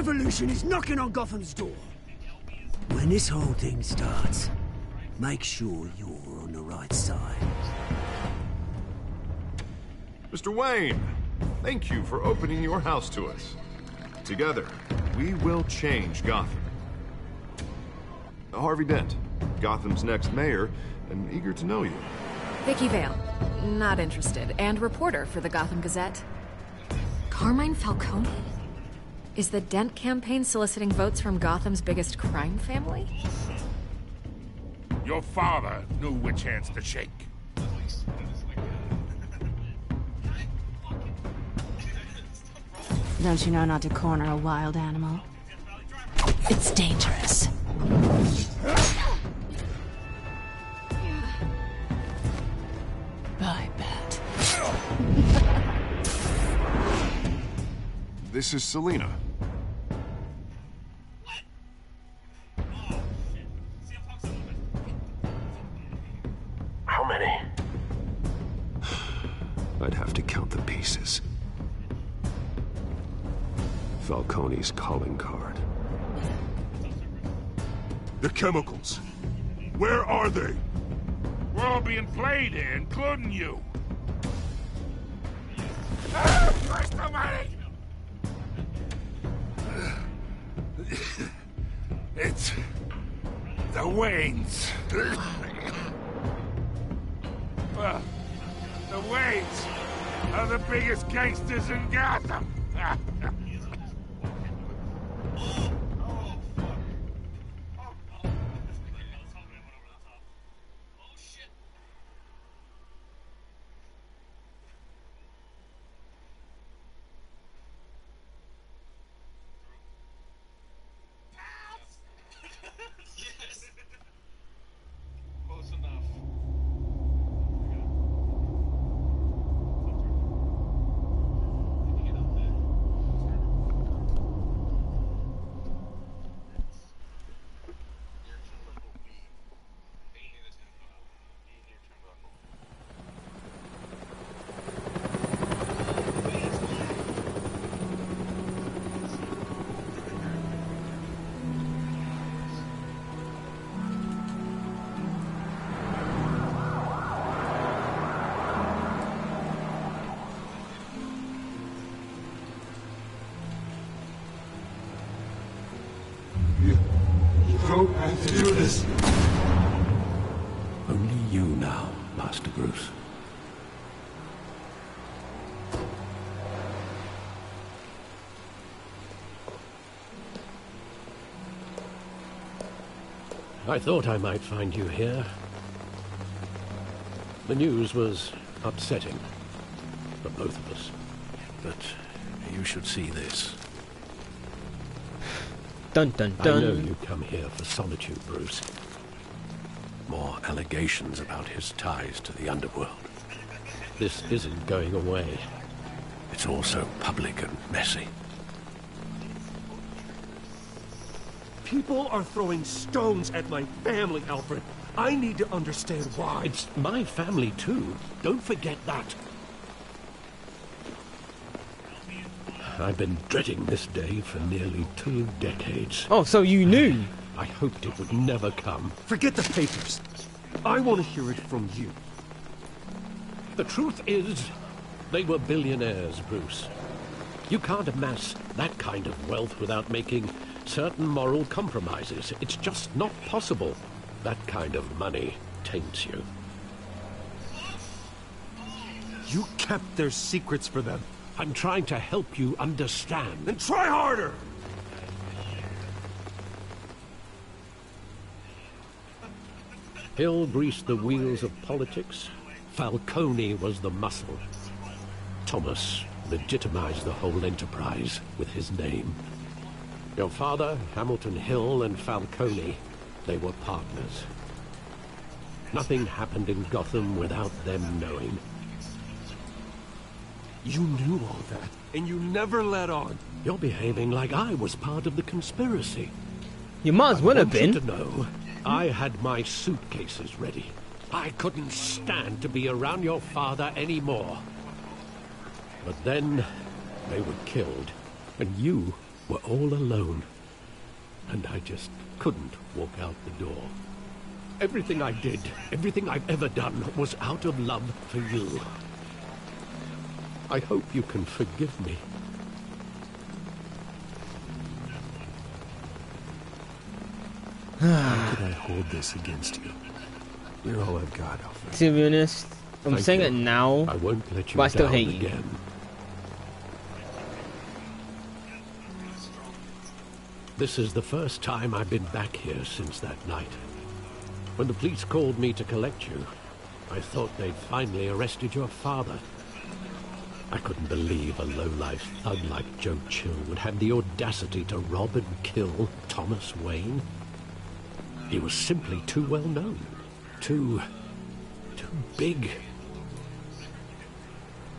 revolution is knocking on Gotham's door. When this whole thing starts, make sure you're on the right side. Mr. Wayne, thank you for opening your house to us. Together, we will change Gotham. Harvey Dent, Gotham's next mayor, and eager to know you. Vicky Vale, not interested, and reporter for the Gotham Gazette. Carmine Falcone? Is the Dent campaign soliciting votes from Gotham's biggest crime family? Your father knew which hands to shake. Don't you know not to corner a wild animal? It's dangerous. I bet. This is Selina. How many? I'd have to count the pieces. Falcone's calling card. The chemicals. Where are they? We're all being played here, including you. Where's the money? It's the Waynes. The Waynes are the biggest gangsters in Gotham. don't have to do this. Only you now, Master Bruce. I thought I might find you here. The news was upsetting for both of us. But you should see this. Dun dun dun. I know you come here for solitude, Bruce. More allegations about his ties to the underworld. This isn't going away. It's also public and messy. People are throwing stones at my family, Alfred. I need to understand why. It's my family, too. Don't forget that. I've been dreading this day for nearly 2 decades. Oh, so you knew? I hoped it would never come. Forget the papers. I want to hear it from you. The truth is, they were billionaires, Bruce. You can't amass that kind of wealth without making certain moral compromises. It's just not possible. That kind of money taints you. You kept their secrets for them. I'm trying to help you understand. Then try harder! Hill greased the wheels of politics. Falcone was the muscle. Thomas legitimized the whole enterprise with his name. Your father, Hamilton Hill, and Falcone, they were partners. Nothing happened in Gotham without them knowing. You knew all that, and you never let on. You're behaving like I was part of the conspiracy. You might as well have been. I want you to know, I had my suitcases ready. I couldn't stand to be around your father anymore. But then, they were killed, and you were all alone, and I just couldn't walk out the door. Everything I did, everything I've ever done, was out of love for you. I hope you can forgive me. How could I hold this against you? You're all I've got, Alfred. To be honest, I'm Thank saying you. it now, I won't let you but I still down hate you. again. This is the first time I've been back here since that night. When the police called me to collect you, I thought they'd finally arrested your father. I couldn't believe a low-life thug like Joe Chill would have the audacity to rob and kill Thomas Wayne. He was simply too well known. Too big.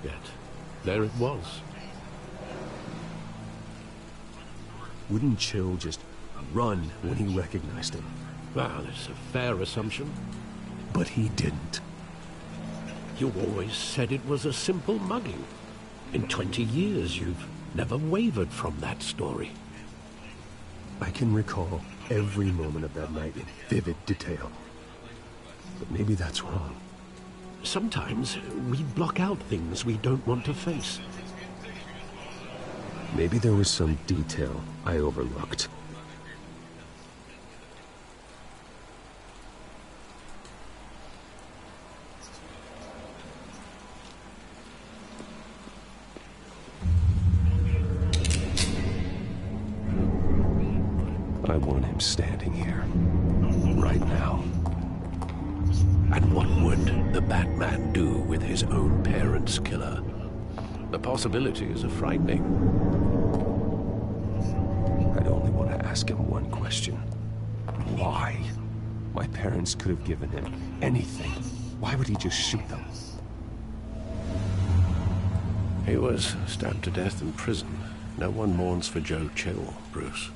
Yet, there it was. Wouldn't Chill just run when he recognized him? Well, it's a fair assumption. But he didn't. You always said it was a simple mugging. In 20 years, you've never wavered from that story. I can recall every moment of that night in vivid detail. But maybe that's wrong. Sometimes we block out things we don't want to face. Maybe there was some detail I overlooked. I want him standing here, right now. And what would the Batman do with his own parents' killer? The possibilities are frightening. I'd only want to ask him one question. Why? My parents could have given him anything. Why would he just shoot them? He was stabbed to death in prison. No one mourns for Joe Chill, Bruce.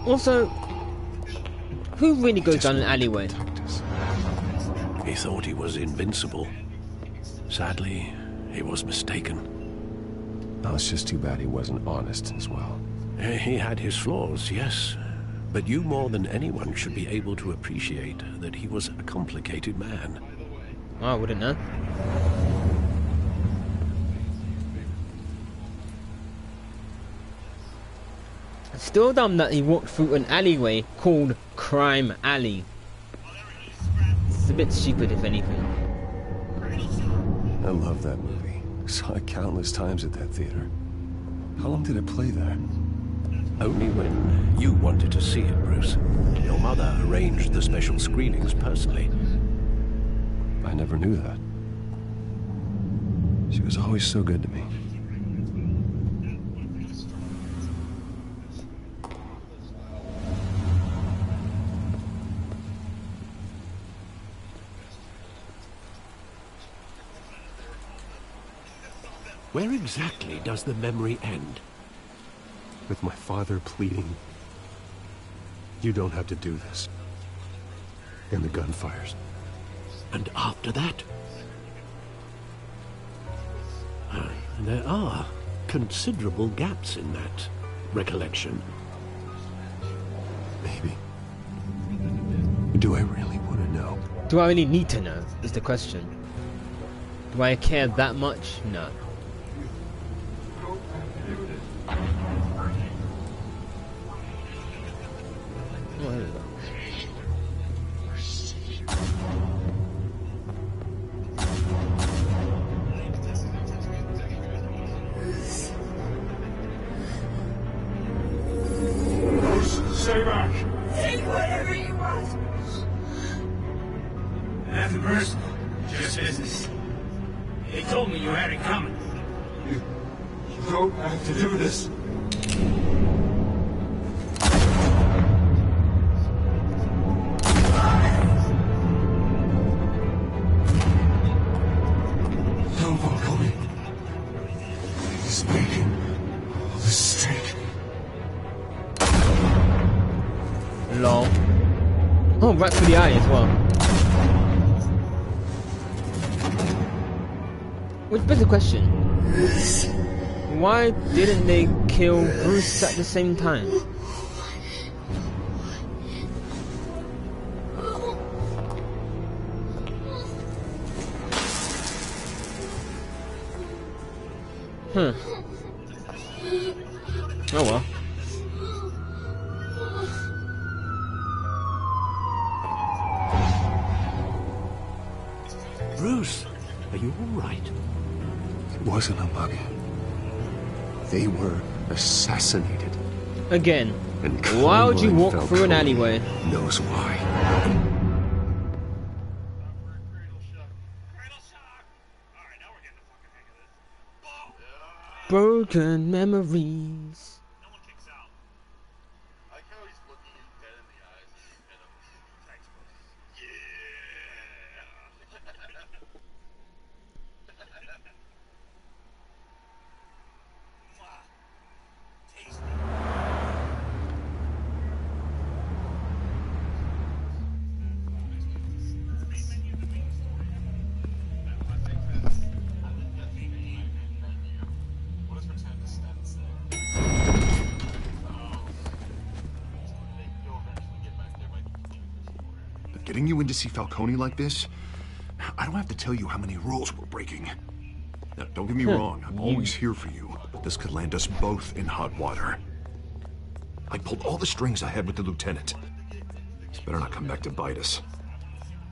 Also, who really goes down an alleyway? He thought he was invincible. Sadly, he was mistaken. Well, it's just too bad he wasn't honest as well. He had his flaws, yes. But you more than anyone should be able to appreciate that he was a complicated man. Oh, I wouldn't know. It's still dumb that he walked through an alleyway called Crime Alley. It's a bit stupid, if anything. I love that movie. Saw it countless times at that theater. How long did it play there? Only when you wanted to see it, Bruce. Your mother arranged the special screenings personally. I never knew that. She was always so good to me. Where exactly does the memory end? With my father pleading, "You don't have to do this." And the gunfires. And after that? There are considerable gaps in that recollection. Maybe. Do I really want to know? Do I really need to know, is the question. Do I care that much? No. Oh, here we go. Stay back. Take whatever you want. Nothing personal, just business. They told me you had it coming. You don't have to do this. Don't follow me. He's making a mistake. Lol. Oh, right for the eye as well. Which begs the question. Why didn't they kill Bruce at the same time? Oh well. Bruce, are you all right? It wasn't a mug. They were assassinated. Again, And why would you Carmine walk through an Falcone alleyway? knows why. Broken memories. Getting you in to see Falcone like this? I don't have to tell you how many rules we're breaking. Now, don't get me wrong, I'm always here for you, but this could land us both in hot water. I pulled all the strings I had with the lieutenant. This better not come back to bite us.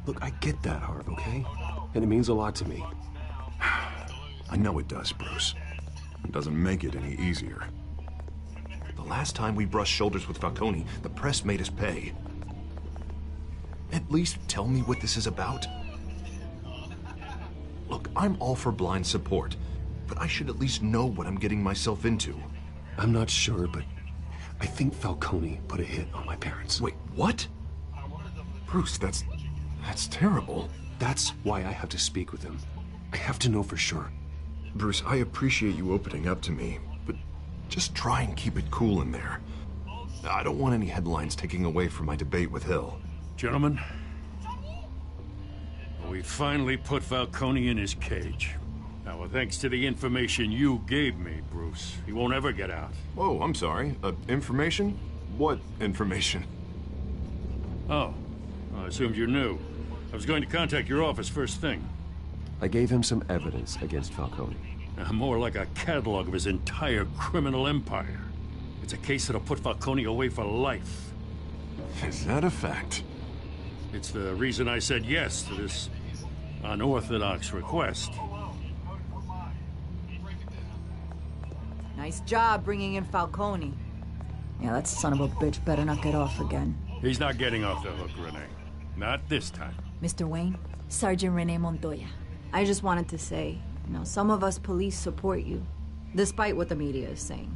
Look, I get that, Harv, okay? And it means a lot to me. I know it does, Bruce. It doesn't make it any easier. The last time we brushed shoulders with Falcone, the press made us pay. At least tell me what this is about. Look, I'm all for blind support, but I should at least know what I'm getting myself into. I'm not sure, but I think Falcone put a hit on my parents. Wait, what? Bruce, that's terrible. That's why I have to speak with him. I have to know for sure. Bruce, I appreciate you opening up to me, but just try and keep it cool in there. I don't want any headlines taking away from my debate with Hill. Gentlemen, we finally put Falcone in his cage. Now, thanks to the information you gave me, Bruce, he won't ever get out. Oh, I'm sorry. Information? What information? Oh, I assumed you knew. I was going to contact your office first thing. I gave him some evidence against Falcone. More like a catalog of his entire criminal empire. It's a case that'll put Falcone away for life. Is that a fact? It's the reason I said yes to this unorthodox request. Nice job bringing in Falcone. Yeah, that son of a bitch better not get off again. He's not getting off the hook, Renee. Not this time. Mr. Wayne, Sergeant Renee Montoya. I just wanted to say, some of us police support you, despite what the media is saying.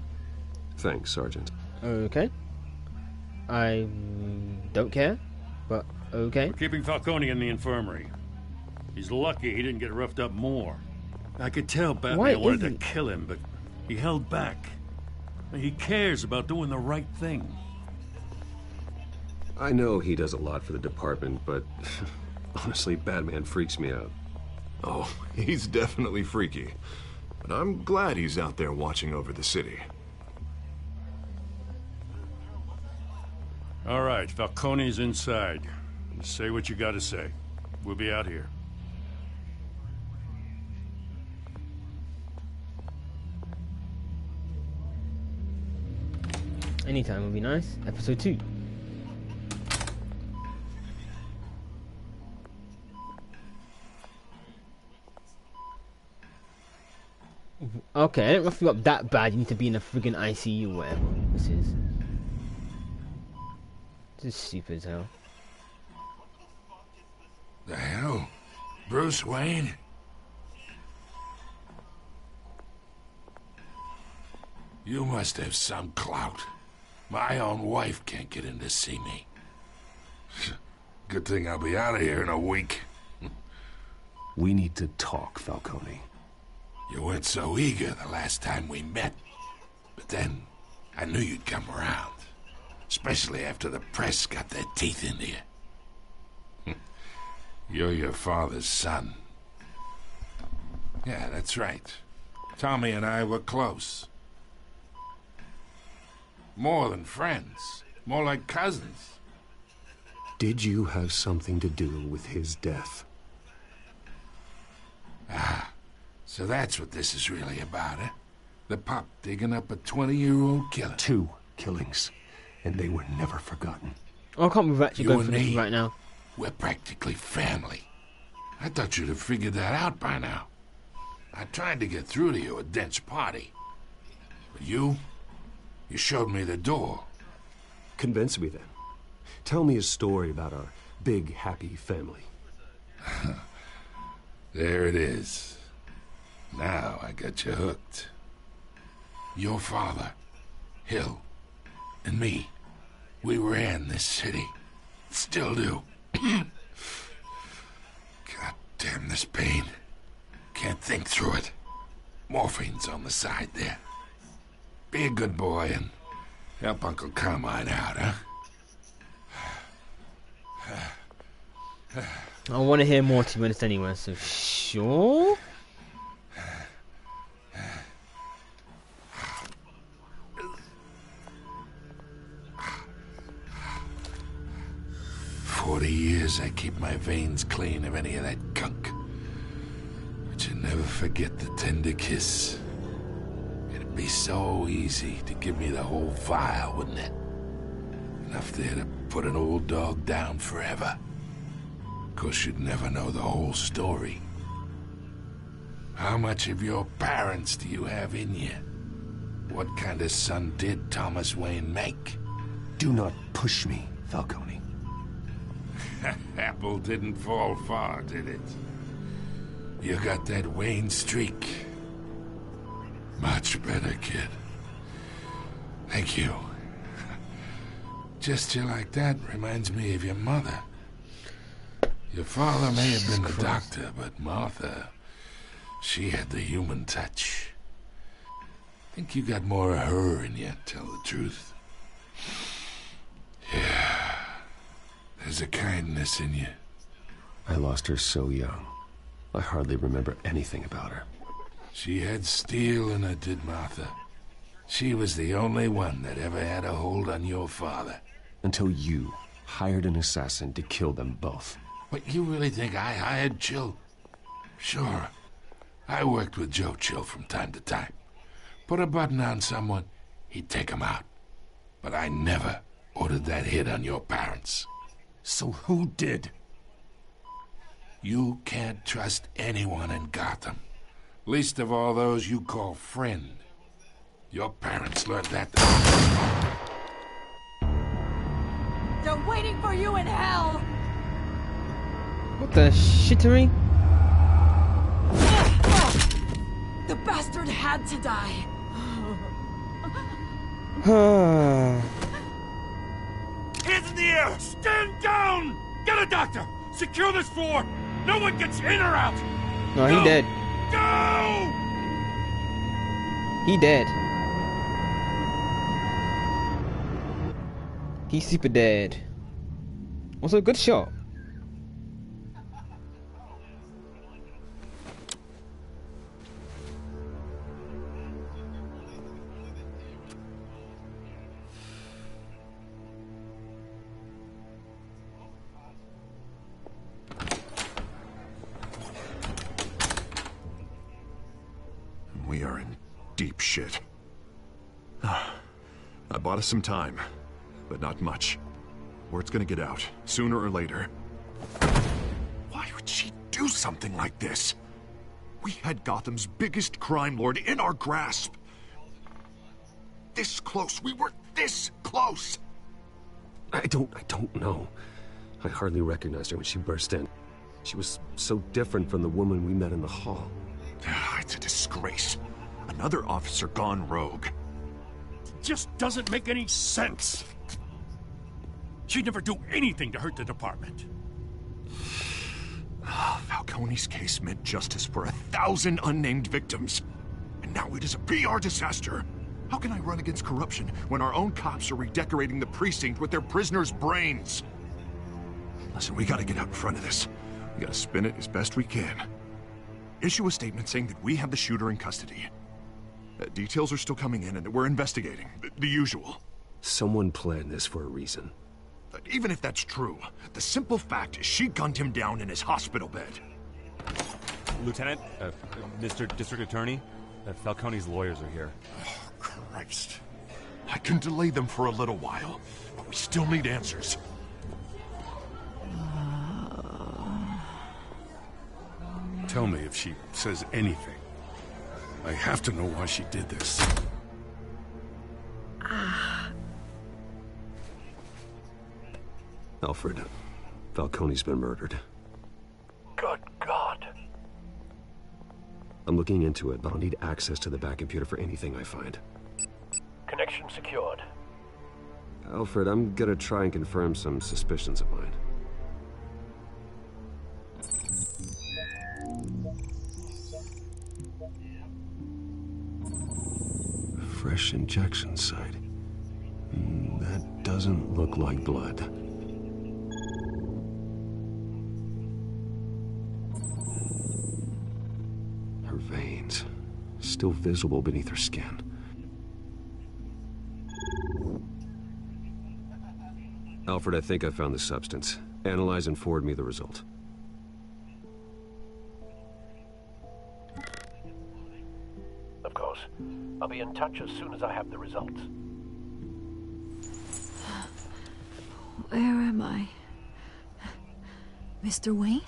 Thanks, Sergeant. Okay. I don't care, but okay. We're keeping Falcone in the infirmary. He's lucky he didn't get roughed up more. I could tell Batman wanted to kill him, but he held back. He cares about doing the right thing. I know he does a lot for the department, but honestly, Batman freaks me out. Oh, he's definitely freaky. But I'm glad he's out there watching over the city. All right, Falcone's inside. Say what you gotta say. We'll be out here. Anytime would be nice. Episode 2. Okay, I don't rough you up that bad. You need to be in a friggin' ICU or whatever this is. This is stupid as hell. The hell? Bruce Wayne? You must have some clout. My own wife can't get in to see me. Good thing I'll be out of here in a week. We need to talk, Falcone. You weren't so eager the last time we met. But then, I knew you'd come around. Especially after the press got their teeth into you. You're your father's son. Yeah, that's right. Tommy and I were close. More than friends. More like cousins. Did you have something to do with his death? Ah, so that's what this is really about, eh? The pup digging up a 20-year-old killer. 2 killings, and they were never forgotten. I can't believe we're actually You going and for this me, right now. we're practically family. I thought you'd have figured that out by now. I tried to get through to you at Dent's party. But you showed me the door. Convince me then. Tell me a story about our big, happy family. There it is. Now I got you hooked. Your father, Hill, and me, we ran this city. Still do. God damn this pain. Can't think through it. Morphine's on the side there. Be a good boy and help Uncle Carmine out, huh? I want to hear more, to be honest, anyway, so sure. "40 years I keep my veins clean of any of that gunk. But you never forget the tender kiss. It'd be so easy to give me the whole vial, wouldn't it? Enough there to put an old dog down forever. Of course, you'd never know the whole story. How much of your parents do you have in you? What kind of son did Thomas Wayne make?" Do not push me, Falcone. Apple didn't fall far, did it? You got that Wayne streak. Much better, kid. Thank you. Gesture like that reminds me of your mother. Your father may have been the doctor, but Martha, she had the human touch. I think you got more of her in you, tell the truth. Yeah. There's a kindness in you. I lost her so young. I hardly remember anything about her. She had steel in her, did Martha. She was the only one that ever had a hold on your father. Until you hired an assassin to kill them both. But you really think I hired Chill? Sure. I worked with Joe Chill from time to time. Put a button on someone, he'd take him out. But I never ordered that hit on your parents. So who did? You can't trust anyone in Gotham. Least of all those you call friend. Your parents learned that. They're waiting for you in hell! What the shittery? The bastard had to die. Hands in the air! Stand down! Get a doctor! Secure this floor! No one gets in or out! No, he dead. Go! He dead. He's super dead. Also, good shot. We are in deep shit. I bought us some time, but not much. Word's gonna get out, sooner or later. Why would she do something like this? We had Gotham's biggest crime lord in our grasp. This close, we were this close! I don't know. I hardly recognized her when she burst in. She was so different from the woman we met in the hall. It's a disgrace. Another officer gone rogue. It just doesn't make any sense. She'd never do anything to hurt the department. Falcone's case meant justice for 1,000 unnamed victims. And now it is a PR disaster. How can I run against corruption when our own cops are redecorating the precinct with their prisoners' brains? Listen, we gotta get out in front of this. We gotta spin it as best we can. Issue a statement saying that we have the shooter in custody. Details are still coming in and that we're investigating. The usual. Someone planned this for a reason. Even if that's true, the simple fact is she gunned him down in his hospital bed. Lieutenant, Mr. District Attorney, Falcone's lawyers are here. Oh, Christ. I can delay them for a little while, but we still need answers. Tell me if she says anything. I have to know why she did this. Alfred, Falcone's been murdered. Good God. I'm looking into it, but I'll need access to the back computer for anything I find. Connection secured. Alfred, I'm gonna try and confirm some suspicions of mine. Fresh injection site. That doesn't look like blood. Her veins, still visible beneath her skin. Alfred, I think I found the substance. Analyze and forward me the result. Of course. I'll be in touch as soon as I have the results. Where am I? Mr. Wayne?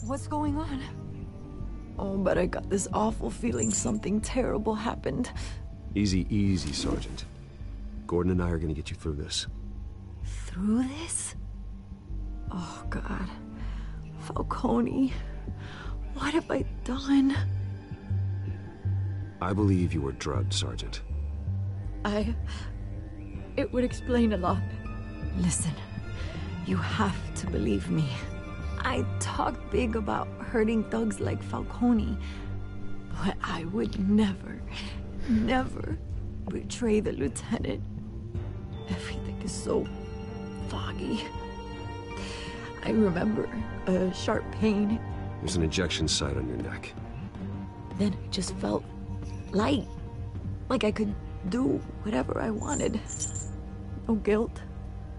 What's going on? Oh, but I got this awful feeling something terrible happened. Easy, easy, Sergeant. Gordon and I are gonna get you through this. Through this? Oh, God. Falcone. What have I done? I believe you were drugged, Sergeant. It would explain a lot. Listen, you have to believe me. I talked big about hurting thugs like Falcone, but I would never betray the lieutenant. Everything is so foggy. I remember a sharp pain. There's an injection site on your neck. Then I just felt light, like I could do whatever I wanted. No guilt,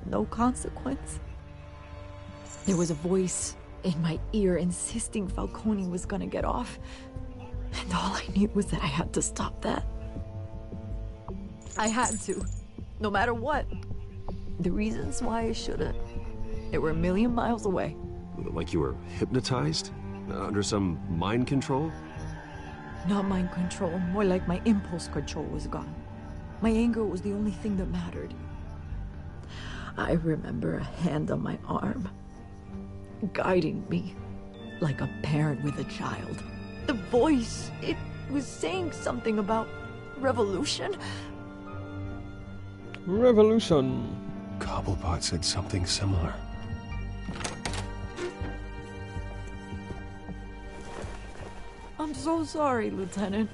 no consequence. There was a voice in my ear insisting Falcone was gonna get off. And all I knew was that I had to stop that. I had to, no matter what. The reasons why I shouldn't, they were a million miles away. Like you were hypnotized? Under some mind control? Not mind control, more like my impulse control was gone. My anger was the only thing that mattered. I remember a hand on my arm, guiding me like a parent with a child. The voice, it was saying something about revolution. Revolution. Cobblepot said something similar. I'm so sorry, Lieutenant.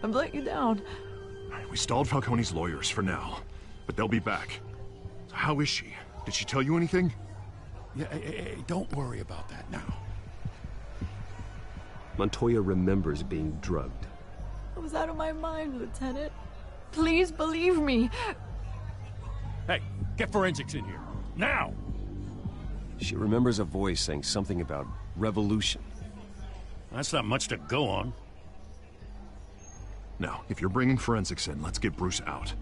I've let you down. We stalled Falcone's lawyers for now, but they'll be back. So how is she? Did she tell you anything? Yeah, don't worry about that now. Montoya remembers being drugged. I was out of my mind, Lieutenant. Please believe me. Hey, get forensics in here. Now! She remembers a voice saying something about revolution. That's not much to go on. Now, if you're bringing forensics in, let's get Bruce out.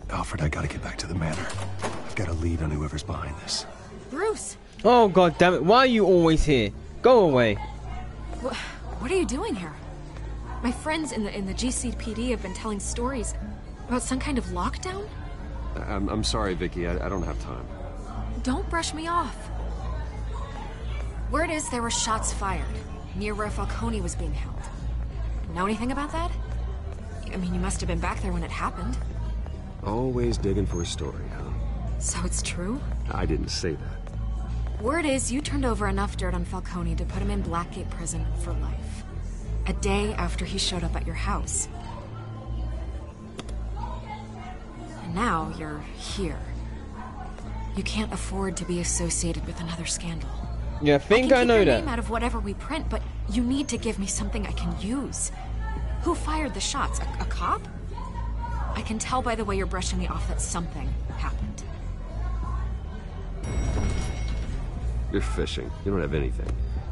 Alfred, I gotta get back to the manor. I've got a lead on whoever's behind this. Bruce! Oh, god damn it. Why are you always here? Go away. What are you doing here? My friends in the GCPD have been telling stories about some kind of lockdown? I'm sorry, Vicky. I don't have time. Don't brush me off. Word is there were shots fired near where Falcone was being held. Know anything about that? I mean, you must have been back there when it happened. Always digging for a story, huh? So it's true? I didn't say that. Word is you turned over enough dirt on Falcone to put him in Blackgate Prison for life. A day after he showed up at your house. now you're here. You can't afford to be associated with another scandal. Yeah, I think I know keep your that. name out of whatever we print, but you need to give me something I can use. Who fired the shots? A cop? I can tell by the way you're brushing me off that something happened. You're fishing. You don't have anything.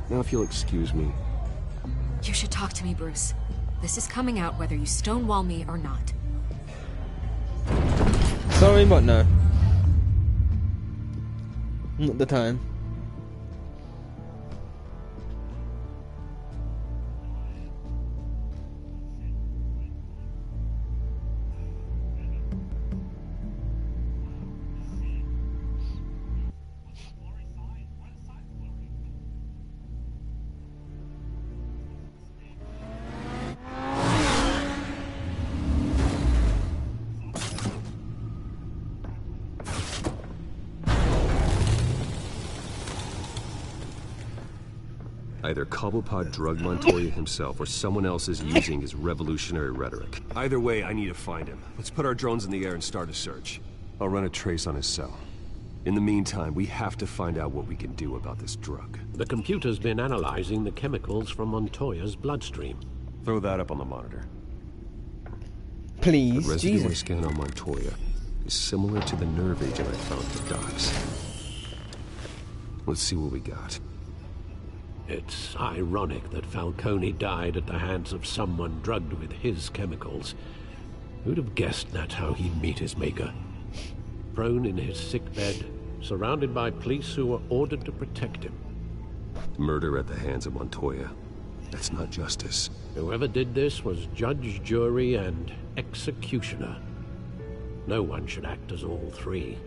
Now if you'll excuse me. You should talk to me, Bruce. This is coming out whether you stonewall me or not. Sorry, but no. Not the time. Either Cobblepot drugged Montoya himself, or someone else is using his revolutionary rhetoric. Either way, I need to find him. Let's put our drones in the air and start a search. I'll run a trace on his cell. In the meantime, we have to find out what we can do about this drug. The computer's been analyzing the chemicals from Montoya's bloodstream. Throw that up on the monitor. Please, the residue Jesus. scan on Montoya is similar to the nerve agent I found at the docks. Let's see what we got. It's ironic that Falcone died at the hands of someone drugged with his chemicals. Who'd have guessed that's how he'd meet his maker? Prone in his sickbed, surrounded by police who were ordered to protect him. Murder at the hands of Montoya. That's not justice. Whoever did this was judge, jury, and executioner. No one should act as all three.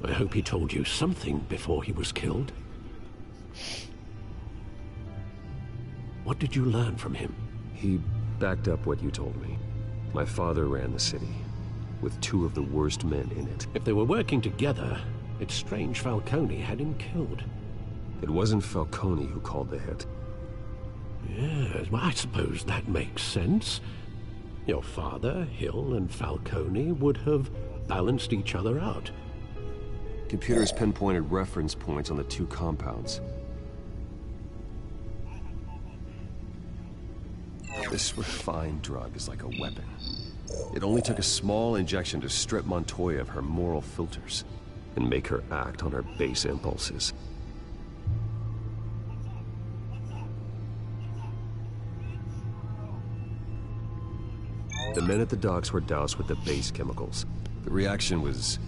I hope he told you something before he was killed. What did you learn from him? He backed up what you told me. My father ran the city, with two of the worst men in it. If they were working together, it's strange Falcone had him killed. It wasn't Falcone who called the hit. Yes, well, I suppose that makes sense. Your father, Hill, and Falcone would have balanced each other out. Computers pinpointed reference points on the two compounds. This refined drug is like a weapon. It only took a small injection to strip Montoya of her moral filters and make her act on her base impulses. The men at the docks were doused with the base chemicals. The reaction was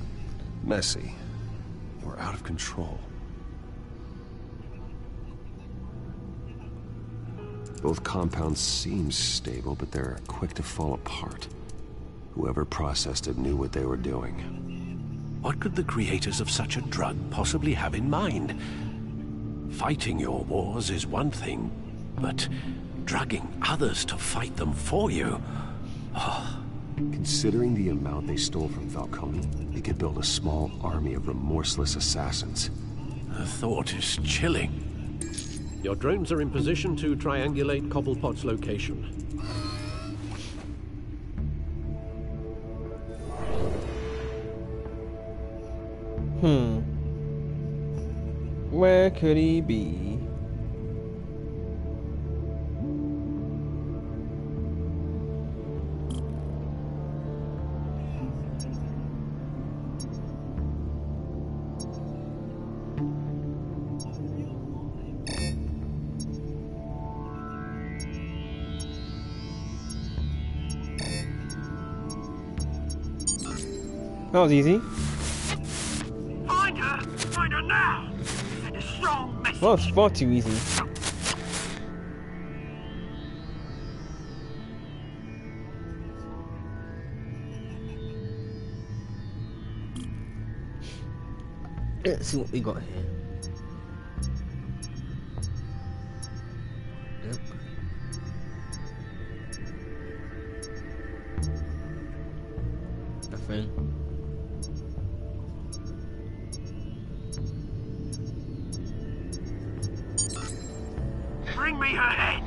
messy or out of control. Both compounds seem stable, but they're quick to fall apart. Whoever processed it knew what they were doing. What could the creators of such a drug possibly have in mind? Fighting your wars is one thing, but drugging others to fight them for you? Oh. Considering the amount they stole from Falcone, they could build a small army of remorseless assassins. The thought is chilling. Your drones are in position to triangulate Cobblepot's location. Where could he be? That was easy. Find her! Find her now! Send a strong message. That was far too easy. Let's see what we got here. Yep. Nothing. Bring me her head!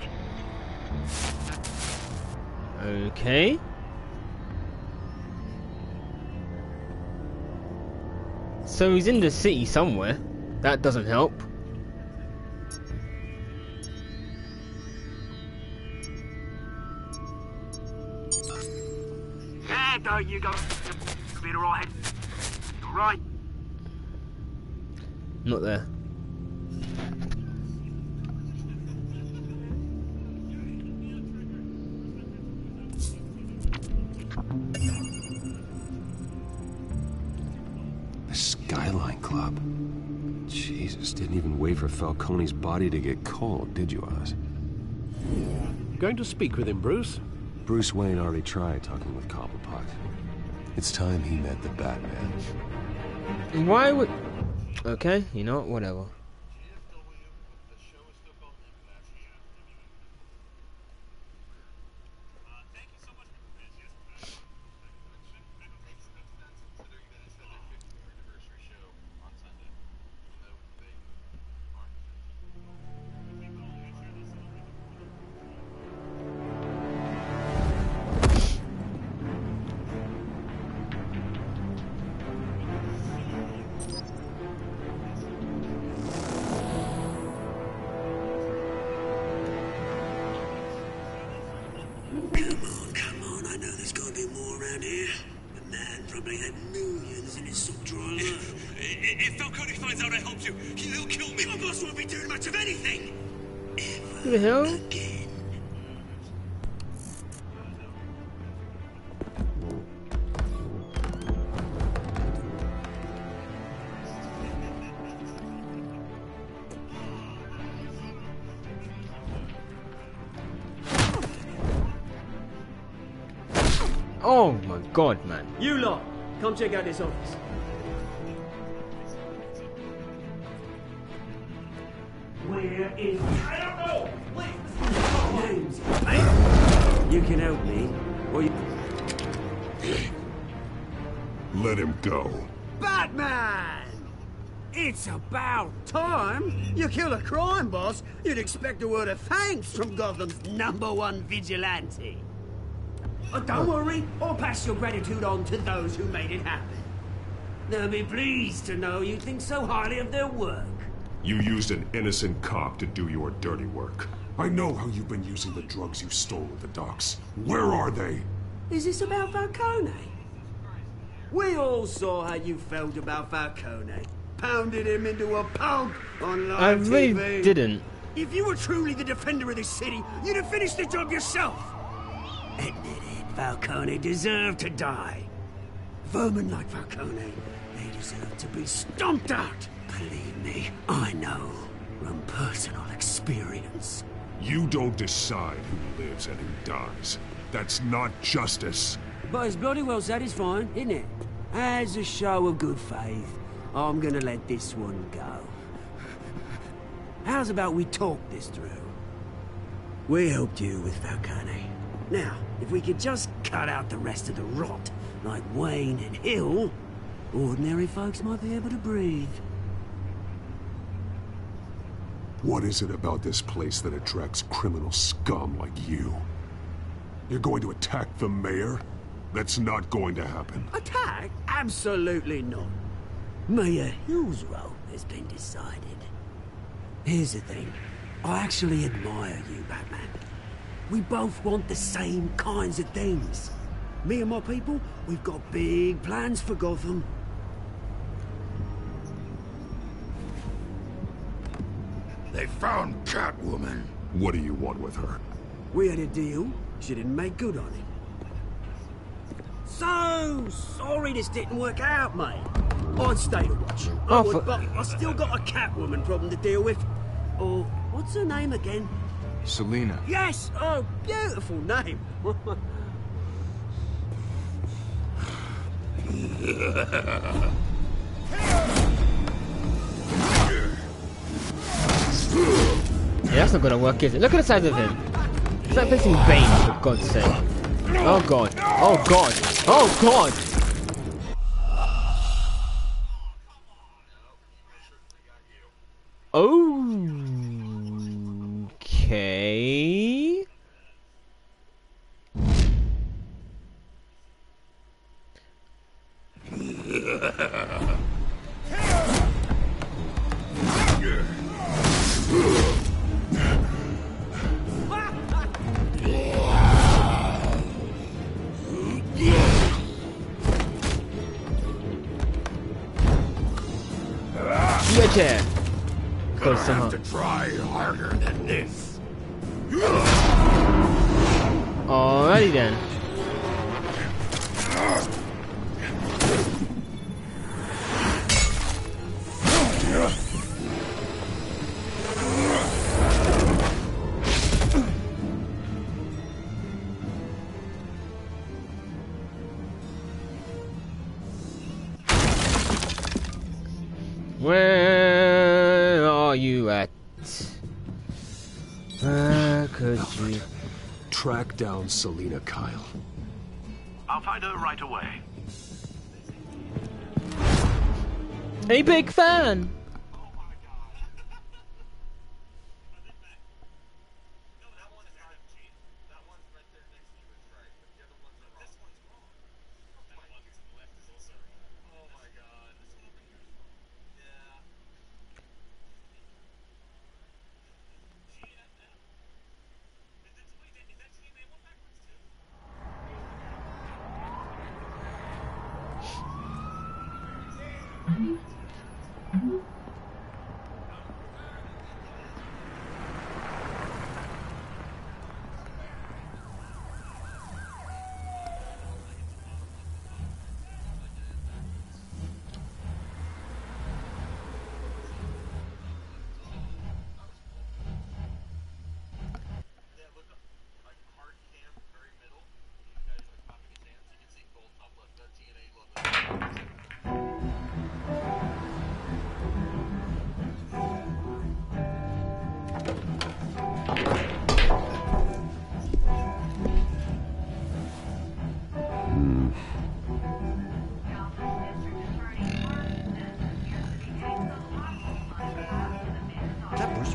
Okay. So he's in the city somewhere. That doesn't help. Yeah, don't you go. Be alright. Right. Not there. The Skyline Club. Jesus, didn't even wait for Falcone's body to get cold, did you, Oz? Going to speak with him, Bruce? Bruce Wayne already tried talking with Cobblepot. It's time he met the Batman. Why would... Okay, you know what, whatever. Come on, I know there's gotta be more around here. The man probably had millions in his sock drawer alone. If Falcone finds out I helped you, he'll kill me. My boss won't be doing much of anything. Who the hell? Again. Oh my god, man. You lot, come check out this office. Where is... I don't know! Wait, names. You can help me, or you... Let him go. Batman! It's about time. You kill a crime boss, you'd expect a word of thanks from Gotham's #1 vigilante. But don't worry, I'll pass your gratitude on to those who made it happen. They'll be pleased to know you think so highly of their work. You used an innocent cop to do your dirty work. I know how you've been using the drugs you stole at the docks. Where are they? Is this about Falcone? We all saw how you felt about Falcone. Pounded him into a pulp on live I really TV. didn't. If you were truly the defender of this city, you'd have finished the job yourself. Admit it, Falcone deserved to die. Vermin like Falcone, they deserve to be stomped out. Believe me, I know from personal experience. You don't decide who lives and who dies. That's not justice. But it's bloody well satisfying, isn't it? As a show of good faith, I'm gonna let this one go. How's about we talk this through? We helped you with Falcone. Now, if we could just cut out the rest of the rot, like Wayne and Hill, ordinary folks might be able to breathe. What is it about this place that attracts criminal scum like you? You're going to attack the mayor? That's not going to happen. Attack? Absolutely not. Mayor Hill's role has been decided. Here's the thing. I actually admire you, Batman. We both want the same kinds of things. Me and my people, we've got big plans for Gotham. They found Catwoman. What do you want with her? We had a deal. She didn't make good on it. So sorry this didn't work out, mate. I'd stay to watch. But I still got a Catwoman problem to deal with. Or, what's her name again? Selina. Yes! Oh, beautiful name. Yeah, that's not gonna work, is it? Look at the size of him. It's like facing Bane, for God's sake. Oh god. Oh god. Oh god! Okay. chair. Gonna have to try harder than this. Alrighty then. Where are you at? Where could you track down Selina Kyle? I'll find her right away. A big fan.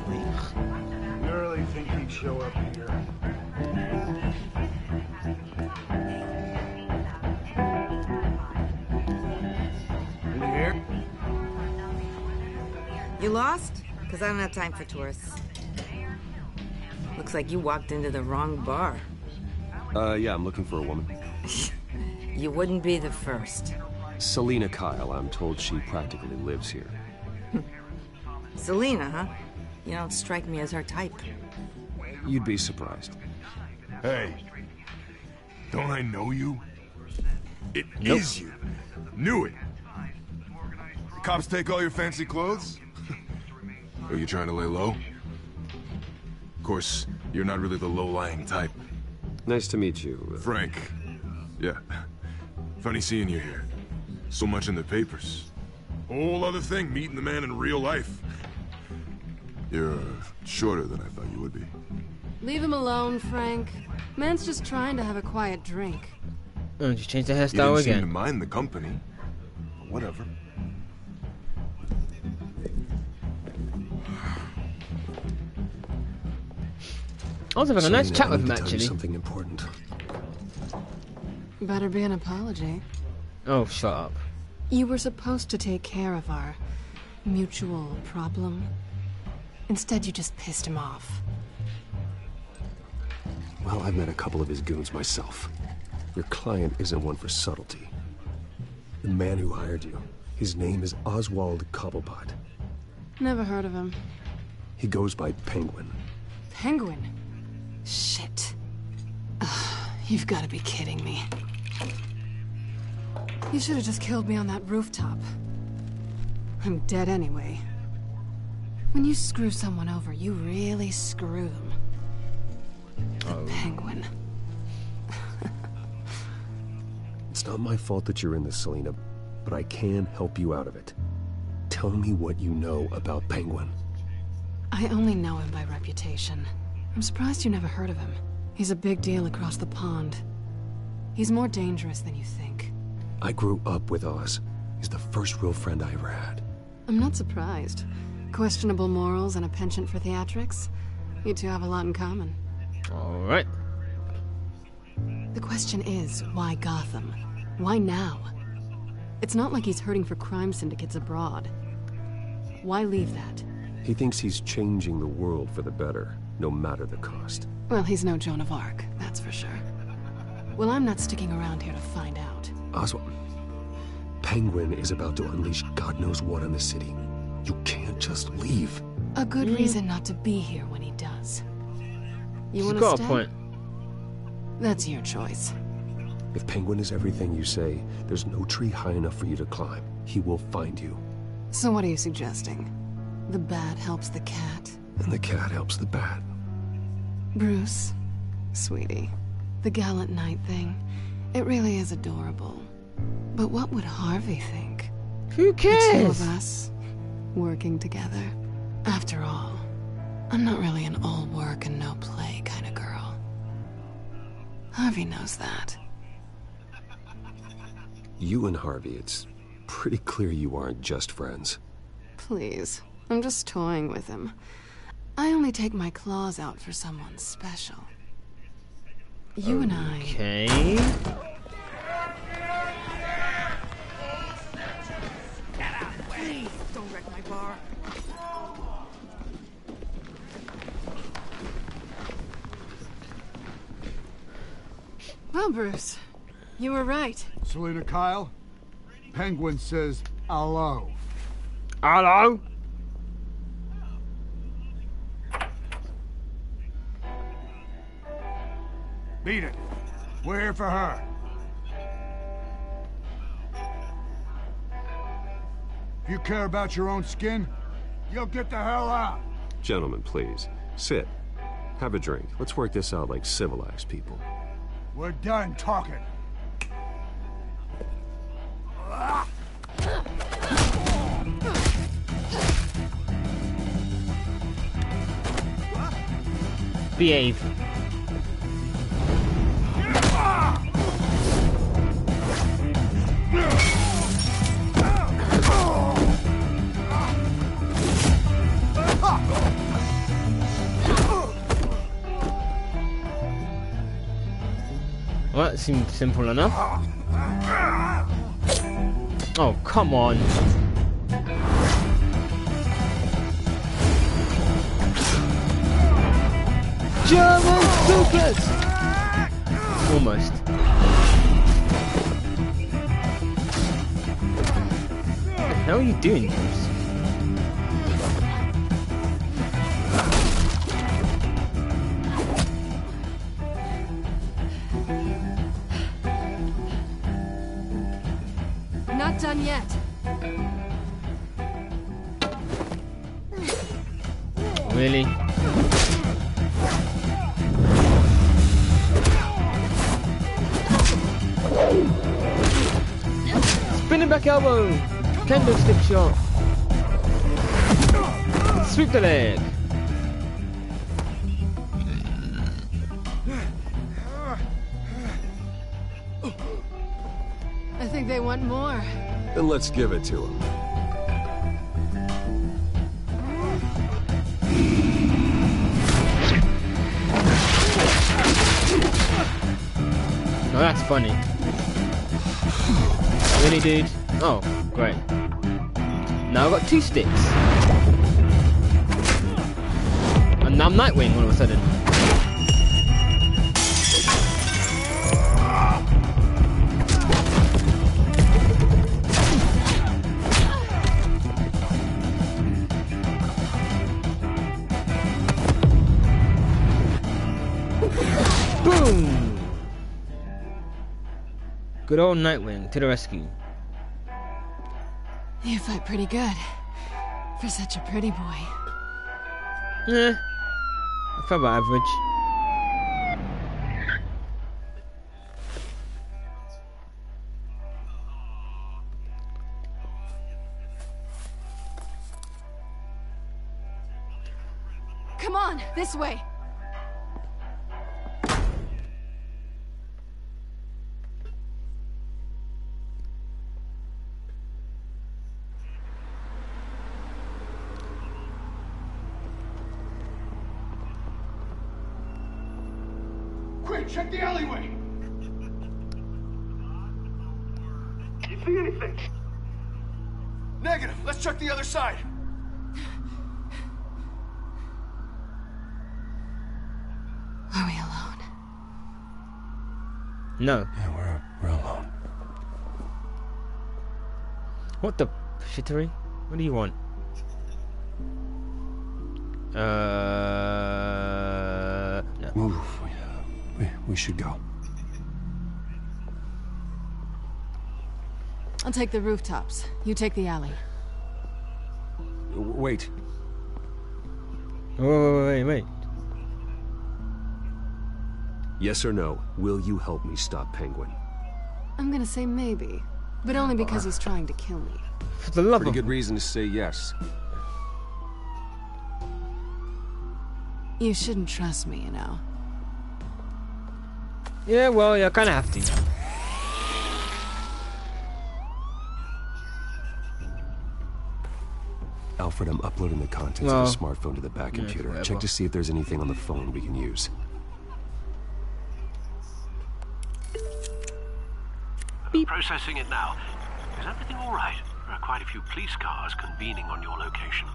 You really think he'd show up here? In here? You lost? Because I don't have time for tourists. Looks like you walked into the wrong bar. Yeah, I'm looking for a woman. You wouldn't be the first. Selina Kyle, I'm told she practically lives here. Selina, huh? You don't strike me as her type. You'd be surprised. Hey, don't I know you? It is you. Knew it. The cops take all your fancy clothes? Are you trying to lay low? Of course, you're not really the low-lying type. Nice to meet you. Frank. Yeah. Funny seeing you here. So much in the papers. Whole other thing, meeting the man in real life. You're shorter than I thought you would be. Leave him alone, Frank. Man's just trying to have a quiet drink. Oh, just change the You hairstyle didn't seem again. to mind the company. But whatever. I was having a nice Selina, chat I with need him to tell you actually. something important. Better be an apology. Oh, shut up. You were supposed to take care of our mutual problem. Instead, you just pissed him off. Well, I've met a couple of his goons myself. Your client isn't one for subtlety. The man who hired you, his name is Oswald Cobblepot. Never heard of him. He goes by Penguin. Penguin? Shit. Ugh, you've got to be kidding me. You should have just killed me on that rooftop. I'm dead anyway. When you screw someone over, you really screw them. The Penguin. It's not my fault that you're in this, Selina, but I can help you out of it. Tell me what you know about Penguin. I only know him by reputation. I'm surprised you never heard of him. He's a big deal across the pond. He's more dangerous than you think. I grew up with Oz. He's the first real friend I ever had. I'm not surprised. Questionable morals and a penchant for theatrics. You two have a lot in common. Alright. The question is, why Gotham? Why now? It's not like he's hurting for crime syndicates abroad. Why leave that? He thinks he's changing the world for the better, no matter the cost. Well, he's no Joan of Arc, that's for sure. Well, I'm not sticking around here to find out. Oswald, Penguin is about to unleash God knows what on the city. You can't just leave. A good reason not to be here when he does. You She's want to got stay? a point. That's your choice. If Penguin is everything you say, there's no tree high enough for you to climb. He will find you. So what are you suggesting? The bat helps the cat? And the cat helps the bat. Bruce, sweetie, the gallant knight thing, it really is adorable. But what would Harvey think? Who cares? The two of us, working together. After all, I'm not really an all work and no play kind of girl. Harvey knows that. You and Harvey, it's pretty clear you aren't just friends. Please, I'm just toying with him. I only take my claws out for someone special. You and I... Okay. Please, don't wreck my bar. Well, Bruce, you were right. Selina Kyle, Penguin says hello. Hello? Beat it. We're here for her. If you care about your own skin, you'll get the hell out. Gentlemen, please. Sit. Have a drink. Let's work this out like civilized people. We're done talking. Behave. Well, that seemed simple enough. Oh, come on. German supers! Almost. How are you doing, Bruce? Not done yet. Really? Spinning back elbow! Candlestick shot! Sweep the leg! I think they want more. Then let's give it to him. Oh, that's funny. Really, dude? Oh, great. Now I've got 2 sticks. And now I'm Nightwing all of a sudden. Boom! Good old Nightwing to the rescue. You fight pretty good. For such a pretty boy. Eh. I felt about average. Come on, this way. Quick, check the alleyway. You see anything? Negative. Let's check the other side. Are we alone? No. Yeah, we're alone. What the shittery? What do you want? No. Move. We should go. I'll take the rooftops. You take the alley. Wait. Wait. Yes or no, will you help me stop Penguin? I'm gonna say maybe, but only because he's trying to kill me. For the love Pretty of... good reason to say yes. You shouldn't trust me, you know. Yeah, well, you kind of have to. Alfred, I'm uploading the contents of the smartphone to the back computer. Check to see if there's anything on the phone we can use. Processing it now. Is everything all right? There are quite a few police cars convening on your location.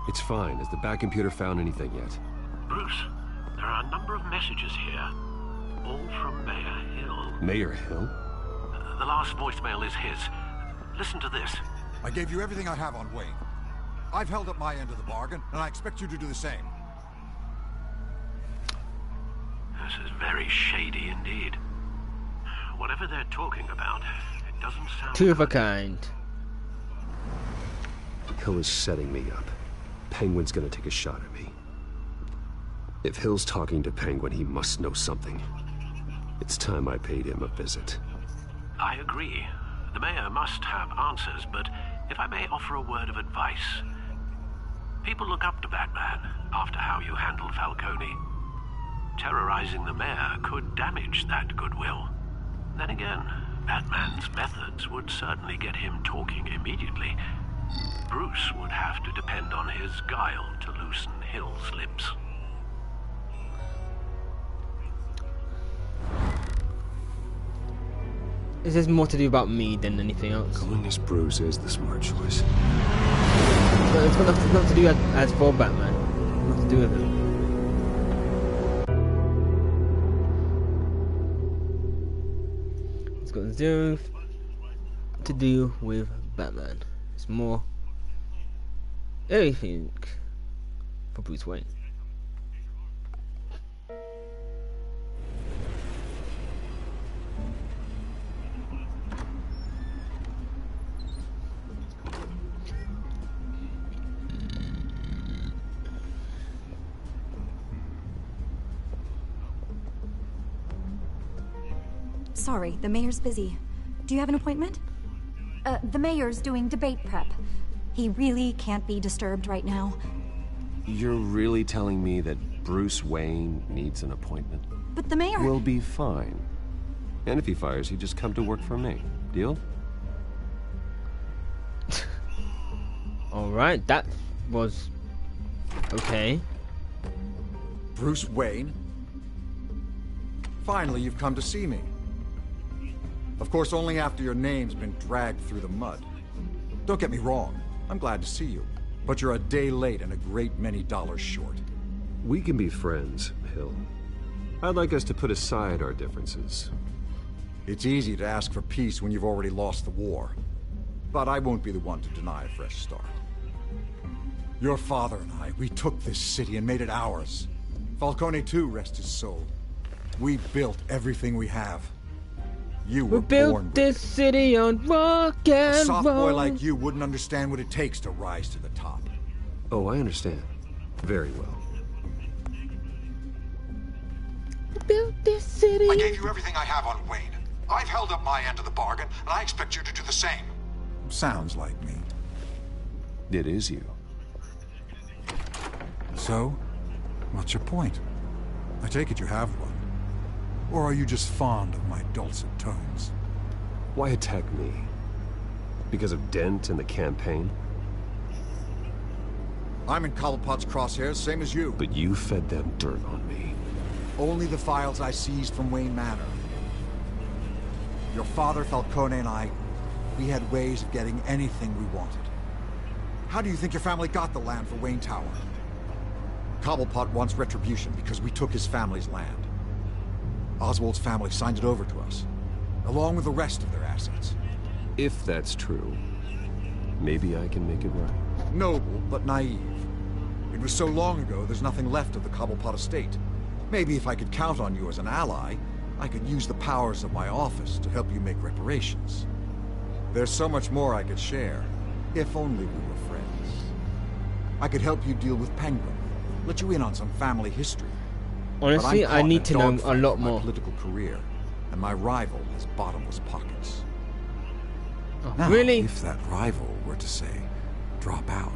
It's fine. Has the back computer found anything yet? Bruce, there are a number of messages here. All from Mayor Hill. Mayor Hill? The last voicemail is his. Listen to this. I gave you everything I have on Wayne. I've held up my end of the bargain, and I expect you to do the same. This is very shady indeed. Whatever they're talking about, it doesn't sound... Two of a kind. Hill is setting me up. Penguin's gonna take a shot at me. If Hill's talking to Penguin, he must know something. It's time I paid him a visit. I agree. The mayor must have answers, but if I may offer a word of advice... People look up to Batman after how you handled Falcone. Terrorizing the mayor could damage that goodwill. Then again, Batman's methods would certainly get him talking immediately. Bruce would have to depend on his guile to loosen Hill's lips. This has more to do about me than anything else. Going as Bruce is the smart choice. But it's got nothing to do as for Batman. Nothing to do with him. It's got zero to do with Batman. It's more everything for Bruce Wayne. Sorry, the mayor's busy. Do you have an appointment? The mayor's doing debate prep. He really can't be disturbed right now. You're really telling me that Bruce Wayne needs an appointment? But the mayor... We'll be fine. And if he fires, he'd just come to work for me. Deal? Alright, that was... okay. Bruce Wayne? Finally, you've come to see me. Of course, only after your name's been dragged through the mud. Don't get me wrong, I'm glad to see you. But you're a day late and a great many dollars short. We can be friends, Hill. I'd like us to put aside our differences. It's easy to ask for peace when you've already lost the war. But I won't be the one to deny a fresh start. Your father and I, we took this city and made it ours. Falcone too, rest his soul. We built everything we have. You were born with this city on rock and roll. A soft boy like you wouldn't understand what it takes to rise to the top. Oh, I understand. Very well. Built this city. I gave you everything I have on Wayne. I've held up my end of the bargain, and I expect you to do the same. Sounds like me. It is you. So, what's your point? I take it you have one. Or are you just fond of my dulcet tones? Why attack me? Because of Dent and the campaign? I'm in Cobblepot's crosshairs, same as you. But you fed them dirt on me. Only the files I seized from Wayne Manor. Your father, Falcone, and I, we had ways of getting anything we wanted. How do you think your family got the land for Wayne Tower? Cobblepot wants retribution because we took his family's land. Oswald's family signed it over to us, along with the rest of their assets. If that's true, maybe I can make it right. Noble, but naive. It was so long ago, there's nothing left of the Cobblepot estate. Maybe if I could count on you as an ally, I could use the powers of my office to help you make reparations. There's so much more I could share, if only we were friends. I could help you deal with Penguin, let you in on some family history. Honestly, I need to know a lot more. My political career, and my rival has bottomless pockets. Oh, now, really? If that rival were to say, drop out,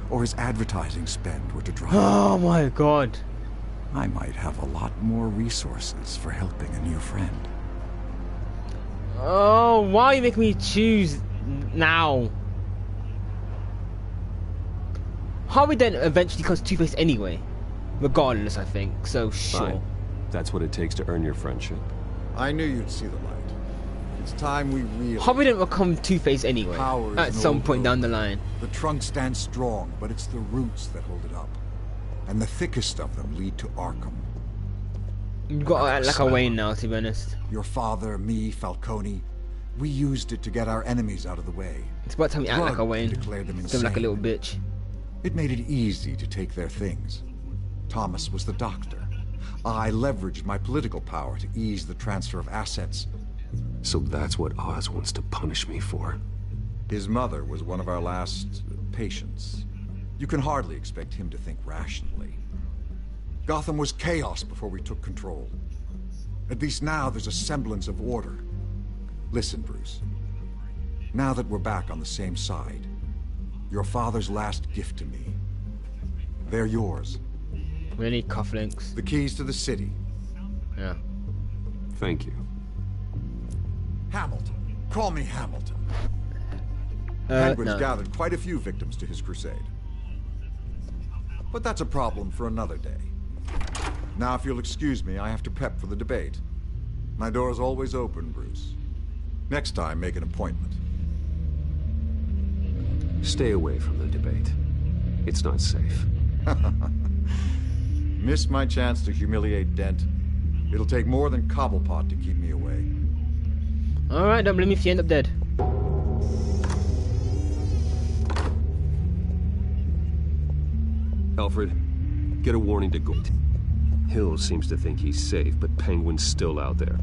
or his advertising spend were to drop Oh my god. I might have a lot more resources for helping a new friend. Oh, why are you making me choose now? Harvey Dent eventually becomes Two-Face anyway. Regardless, I think. So, sure. Fine. That's what it takes to earn your friendship. I knew you'd see the light. It's time we really... Harvey Dent will become Two-Face anyway. At some point down the line. The trunk stands strong, but it's the roots that hold it up. And the thickest of them lead to Arkham. You've got to act like a Wayne now, to be honest. Your father, me, Falcone, we used it to get our enemies out of the way. It's about time you act like a Wayne. Declared them Still like a little bitch. It made it easy to take their things. Thomas was the doctor. I leveraged my political power to ease the transfer of assets. So that's what Oz wants to punish me for. His mother was one of our last patients. You can hardly expect him to think rationally. Gotham was chaos before we took control. At least now there's a semblance of order. Listen, Bruce. Now that we're back on the same side, your father's last gift to me, they're yours. Really? Cufflinks? The keys to the city. Yeah. Thank you. Hamilton. Call me Hamilton. Penguin's no. gathered quite a few victims to his crusade. But that's a problem for another day. Now, if you'll excuse me, I have to prep for the debate. My door is always open, Bruce. Next time, make an appointment. Stay away from the debate. It's not safe. Missed my chance to humiliate Dent. It'll take more than Cobblepot to keep me away. Alright, don't blame me if you end up dead. Alfred, get a warning to go. Hill seems to think he's safe, but Penguin's still out there.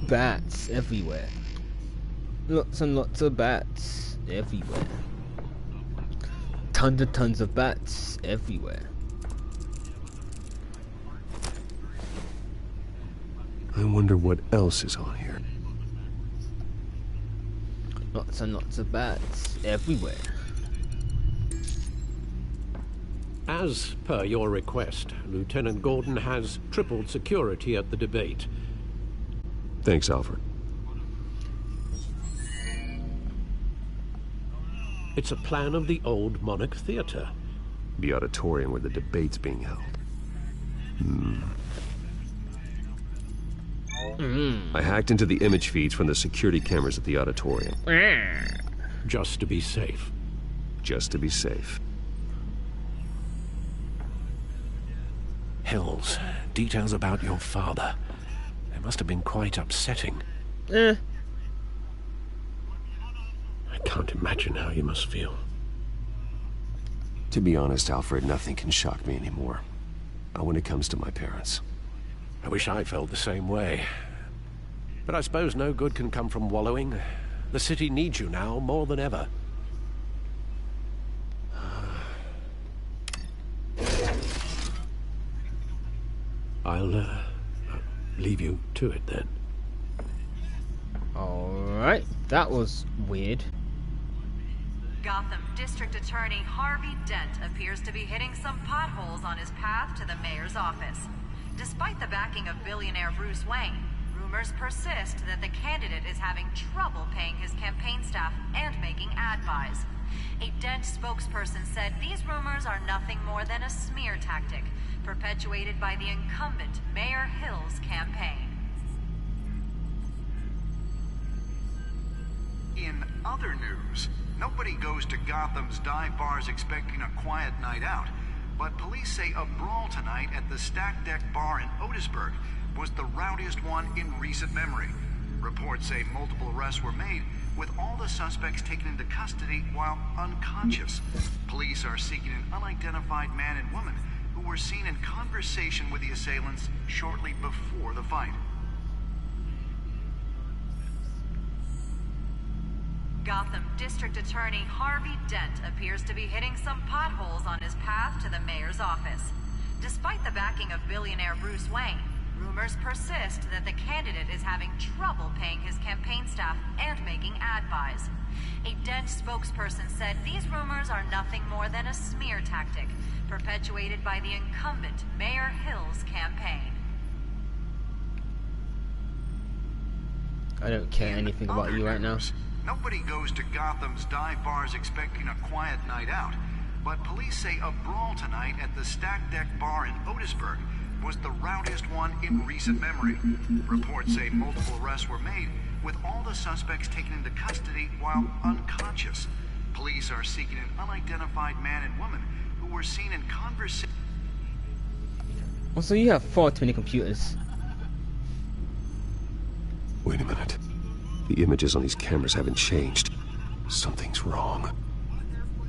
Bats everywhere. Lots and lots of bats everywhere. Tons and tons of bats everywhere. I wonder what else is on here. Lots and lots of bats everywhere. As per your request, Lieutenant Gordon has tripled security at the debate. Thanks, Alfred. It's a plan of the old Monarch Theater. The auditorium where the debate's being held. I hacked into the image feeds from the security cameras at the auditorium. Just to be safe. Just to be safe. Hills, details about your father. They must have been quite upsetting. I can't imagine how you must feel. To be honest, Alfred, nothing can shock me anymore. Not when it comes to my parents. I wish I felt the same way. But I suppose no good can come from wallowing. The city needs you now more than ever. I'll leave you to it then. Alright, that was weird. Gotham District Attorney Harvey Dent appears to be hitting some potholes on his path to the mayor's office. Despite the backing of billionaire Bruce Wayne, rumors persist that the candidate is having trouble paying his campaign staff and making ad buys. A Dent spokesperson said these rumors are nothing more than a smear tactic, perpetuated by the incumbent Mayor Hill's campaign. In other news, nobody goes to Gotham's dive bars expecting a quiet night out, but police say a brawl tonight at the Stack Deck Bar in Otisburg was the rowdiest one in recent memory. Reports say multiple arrests were made, with all the suspects taken into custody while unconscious. Police are seeking an unidentified man and woman who were seen in conversation with the assailants shortly before the fight. Gotham District Attorney Harvey Dent appears to be hitting some potholes on his path to the mayor's office. Despite the backing of billionaire Bruce Wayne, rumors persist that the candidate is having trouble paying his campaign staff and making ad buys. A Dent spokesperson said these rumors are nothing more than a smear tactic, perpetuated by the incumbent Mayor Hill's campaign. I don't care anything about you right now. Nobody goes to Gotham's dive bars expecting a quiet night out, but police say a brawl tonight at the Stack Deck Bar in Otisburg was the rowdiest one in recent memory. Reports say multiple arrests were made, with all the suspects taken into custody while unconscious. Police are seeking an unidentified man and woman who were seen in conversation. Also, you have 420 computers. Wait a minute. The images on these cameras haven't changed. Something's wrong.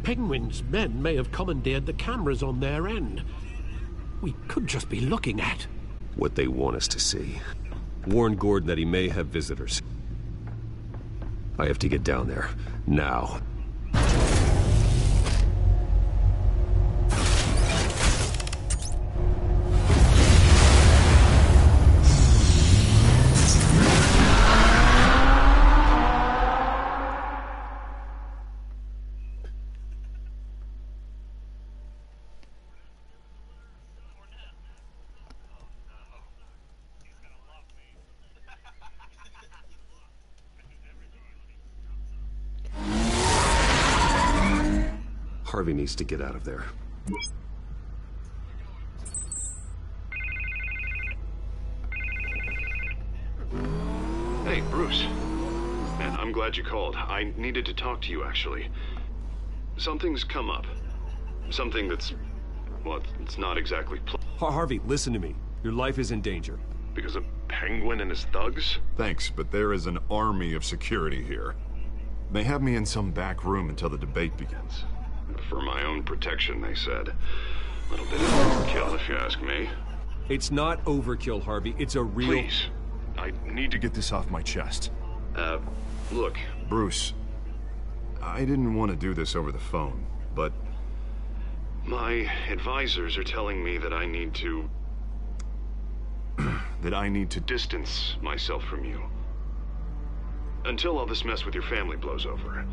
Penguin's men may have commandeered the cameras on their end. We could just be looking at what they want us to see. Warn Gordon that he may have visitors. I have to get down there, now. Harvey needs to get out of there. Hey, Bruce. Man, I'm glad you called. I needed to talk to you, actually. Something's come up. Something that's... well, it's not exactly... Harvey, listen to me. Your life is in danger. Because of Penguin and his thugs? Thanks, but there is an army of security here. They have me in some back room until the debate begins. For my own protection, they said. A little bit of overkill, if you ask me. It's not overkill, Harvey. It's a real... Please. I need to get this off my chest. Look. Bruce, I didn't want to do this over the phone, but... my advisors are telling me that I need to... that I need to distance myself from you. Until all this mess with your family blows over.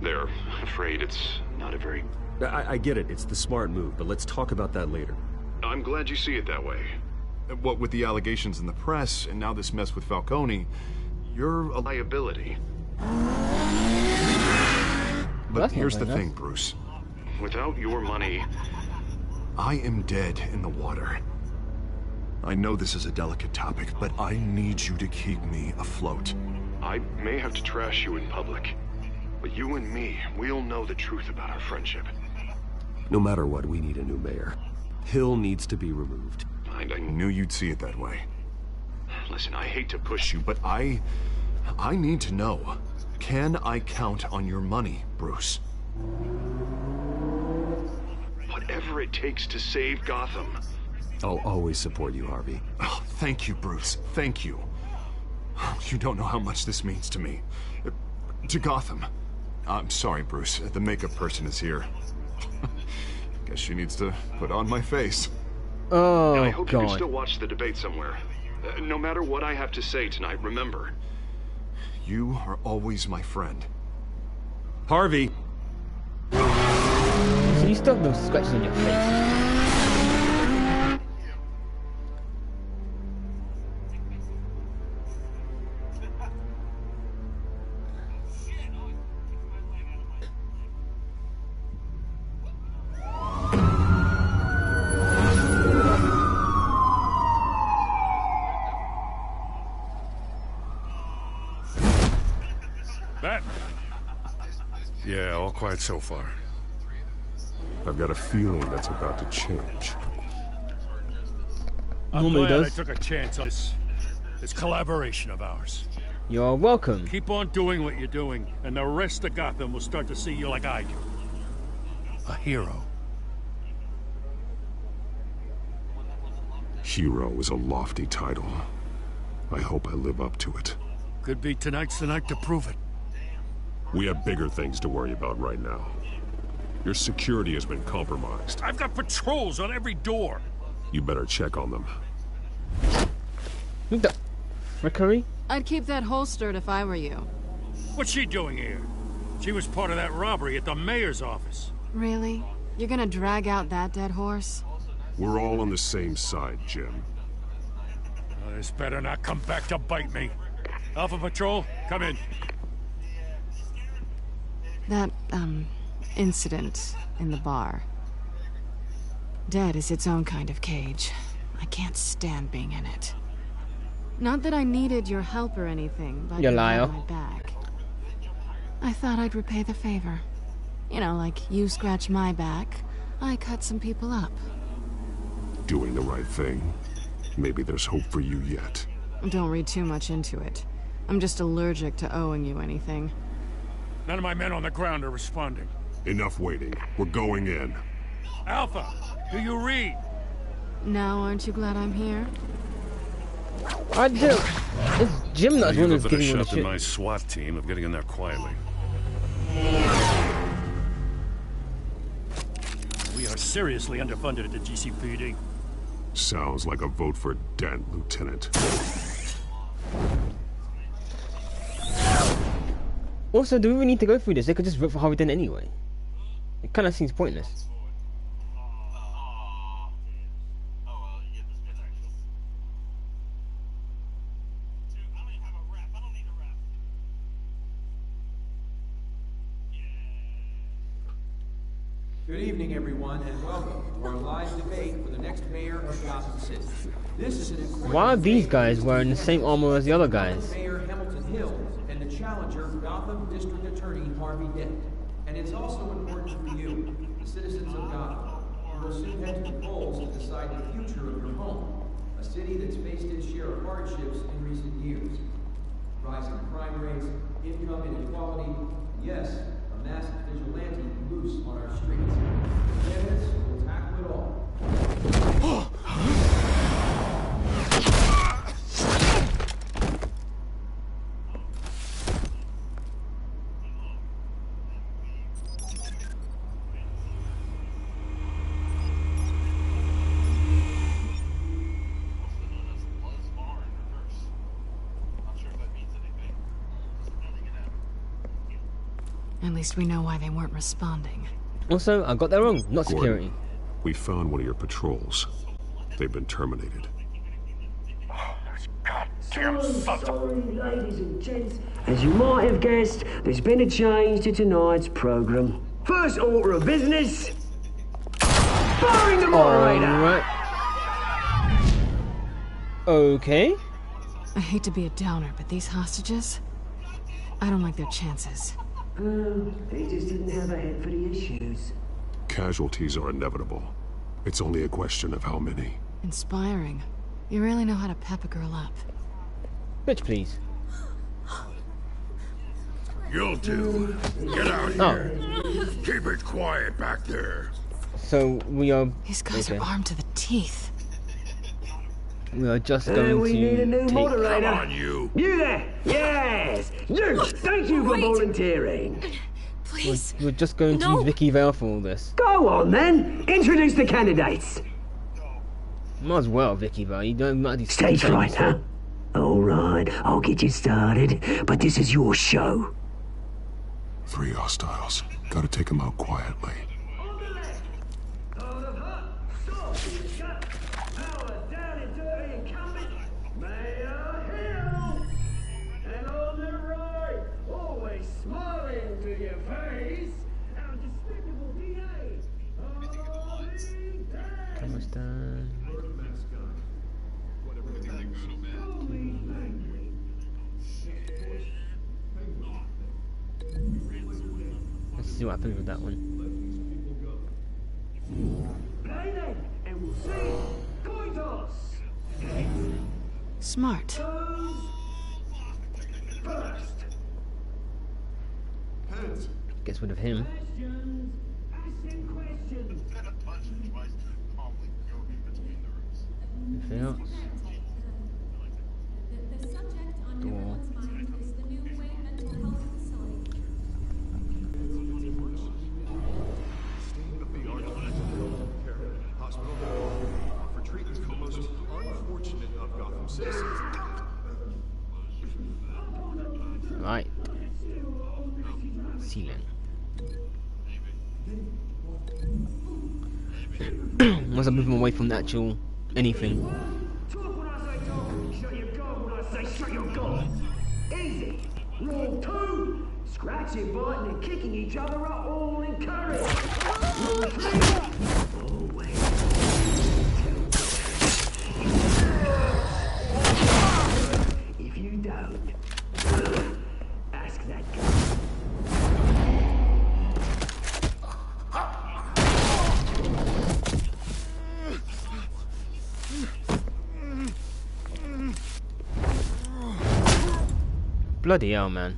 They're afraid it's not a very... I get it. It's the smart move, but let's talk about that later. I'm glad you see it that way. What with the allegations in the press, and now this mess with Falcone, you're a liability. But here's the thing, Bruce. Without your money, I am dead in the water. I know this is a delicate topic, but I need you to keep me afloat. I may have to trash you in public. But you and me, we'll know the truth about our friendship. No matter what, we need a new mayor. Hill needs to be removed. I knew you'd see it that way. Listen, I hate to push you, but I need to know. Can I count on your money, Bruce? Whatever it takes to save Gotham. I'll always support you, Harvey. Oh, thank you, Bruce. Thank you. You don't know how much this means to me. To Gotham. I'm sorry, Bruce. The makeup person is here. Guess she needs to put on my face. Oh, and I hope God. you can still watch the debate somewhere. No matter what I have to say tonight, remember, you are always my friend. Harvey! So you still have those scratches on your face. That? Yeah, all quiet so far. I've got a feeling that's about to change. I'm glad I took a chance on this collaboration of ours. You're welcome. Keep on doing what you're doing, and the rest of Gotham will start to see you like I do. A hero. Hero is a lofty title. I hope I live up to it. Could be tonight's the night to prove it. We have bigger things to worry about right now. Your security has been compromised. I've got patrols on every door. You better check on them. What the frickery? I'd keep that holstered if I were you. What's she doing here? She was part of that robbery at the mayor's office. Really? You're gonna drag out that dead horse? We're all on the same side, Jim. This better not come back to bite me. Alpha Patrol, come in. That, incident in the bar. Dead is its own kind of cage. I can't stand being in it. Not that I needed your help or anything, but you liar. my back. I thought I'd repay the favor. You know, like you scratch my back, I cut some people up. Doing the right thing. Maybe there's hope for you yet. Don't read too much into it. I'm just allergic to owing you anything. None of my men on the ground are responding. Enough waiting. We're going in. Alpha, do you read? Now, aren't you glad I'm here? I do. It's Jim that's one You've that's a bit giving me the of shot in shit. my SWAT team of getting in there quietly. We are seriously underfunded at the GCPD. Sounds like a vote for Dent, Lieutenant. Also, do we really need to go through this? They could just vote for Harvey Dent anyway. It kind of seems pointless. Good evening, everyone, and welcome to our live debate for the next mayor of Gotham City. This is an important Why are these guys wearing the same armor as the other guys? Mayor Hamilton Hill and the challenger, Gotham District Attorney Harvey Dent. And it's also important for you, the citizens of Gotham, who will soon head to the polls to decide the future of your home, a city that's faced its share of hardships in recent years. Rising crime rates, income inequality, yes, a masked vigilante loose on our streets. Candidates will tackle it all. At least we know why they weren't responding. Also, I got that wrong. Not Gordon, security. We found one of your patrols. They've been terminated. Damn sorry, ladies and gents. As you might have guessed, there's been a change to tonight's program. First order of business. Firing the moderator. Alright. Okay. I hate to be a downer, but these hostages, I don't like their chances. They just didn't have a head for the issues. Casualties are inevitable. It's only a question of how many. Inspiring. You really know how to pep a girl up. Bitch, please. You'll do. Get out here. Keep it quiet back there. So we are. These guys are armed to the teeth. We are just going we to need a new take... moderator. Come on, you. You there? Yes! You! Thank you for volunteering. Please. We're just going to use Vicky Vale for all this. Go on then. Introduce the candidates. Might as well, Vicky Vale. You don't matter. Stage fright, huh? All right, I'll get you started, but this is your show. 3 hostiles. Gotta take them out quietly. Cameras down. Let's see what happens with that one. Smart. Gets rid of him. Anything else? Door. For treatment for the most unfortunate of Gotham citizens. Right. Ceiling. Once I move him away from the actual anything. Talk when I say talk, shut your gob when I say shut your gob. Easy. Rule 2. Scratching, biting and kicking each other are all encouraged. Rule 3. Always. If you don't, ask that guy. Bloody hell, man.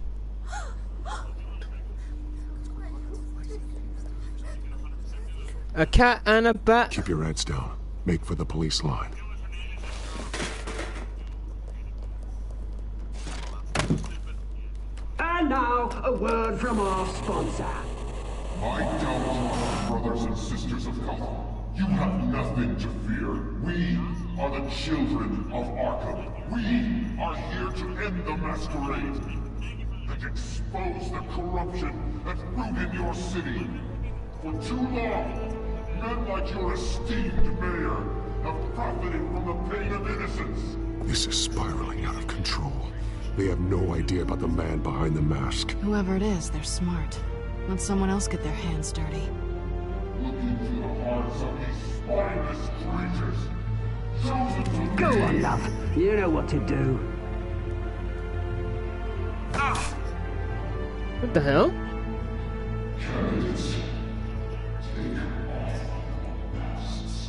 A cat and a bat. Keep your heads down. Make for the police line. And now, a word from our sponsor. My downtown brothers and sisters of Gotham, you have nothing to fear. We are the Children of Arkham. We are here to end the masquerade and expose the corruption that's rooted your city. For too long, men like your esteemed mayor have profited from the pain of innocence. This is spiraling out of control. They have no idea about the man behind the mask. Whoever it is, they're smart. Let someone else get their hands dirty. Look into the hearts of these spineless creatures. Chosen to Go on, love. You know what to do. What the hell? Candidates, take off masks.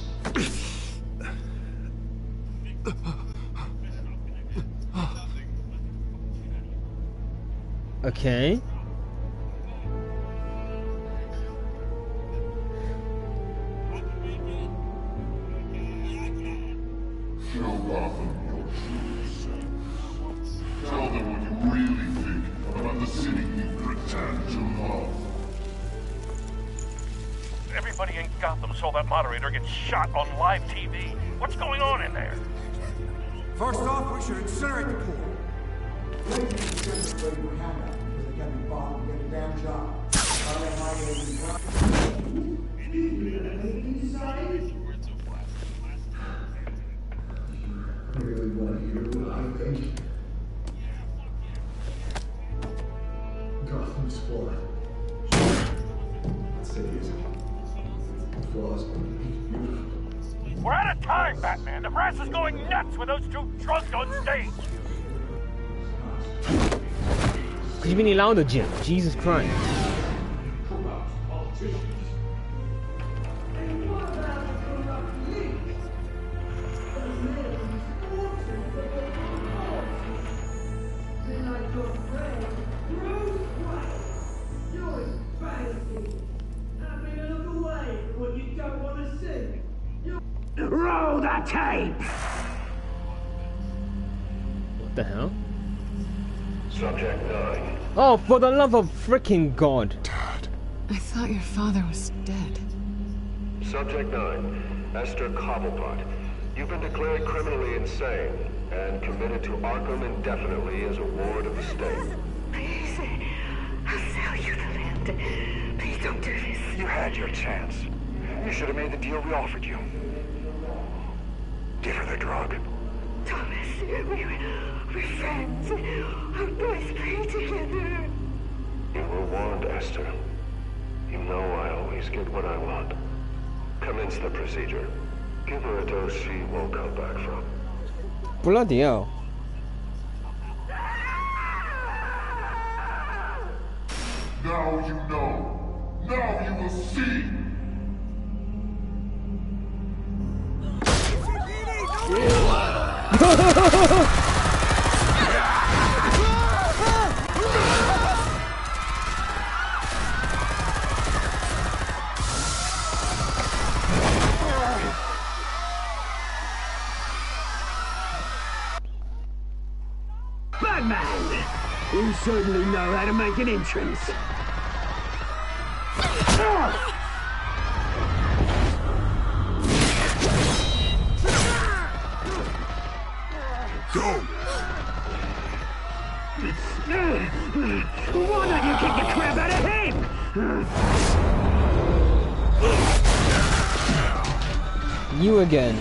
Okay. Show Gotham your true self. Tell them what you really think about the city you pretend to love. Everybody in Gotham saw that moderator get shot on live TV. What's going on in there? First off, we should incinerate the pool. I really want to hear what I think. Gotham's flawed. That city is flaws, but beautiful. We're out of time, Batman. The press is going nuts with those two drunks on stage. Could you be any louder, Jim? Jesus Christ. Roll the tape! What the hell? Subject 9. Oh, for the love of freaking God. I thought your father was dead. Subject 9. Esther Cobblepot. You've been declared criminally insane and committed to Arkham indefinitely as a ward of the state. Please, I'll sell you the land. Please don't do this. You had your chance. You should have made the deal we offered you. Give her the drug. Thomas, we're friends. Our boys play together. You were warned, Esther. You know I always get what I want. Commence the procedure. Give her a dose she won't come back from. Bloody hell. Now you know. Now you will see. Batman! You certainly know how to make an entrance. Go! Why don't you kick the crap out of him? You again.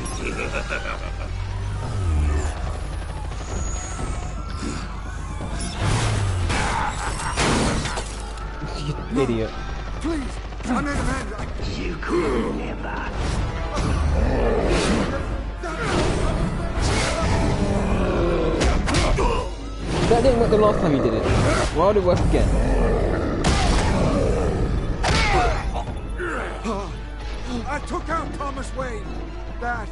You idiot. Please, I made a man. You could never. That didn't work the last time you did it. Why would it work again? I took out Thomas Wayne. That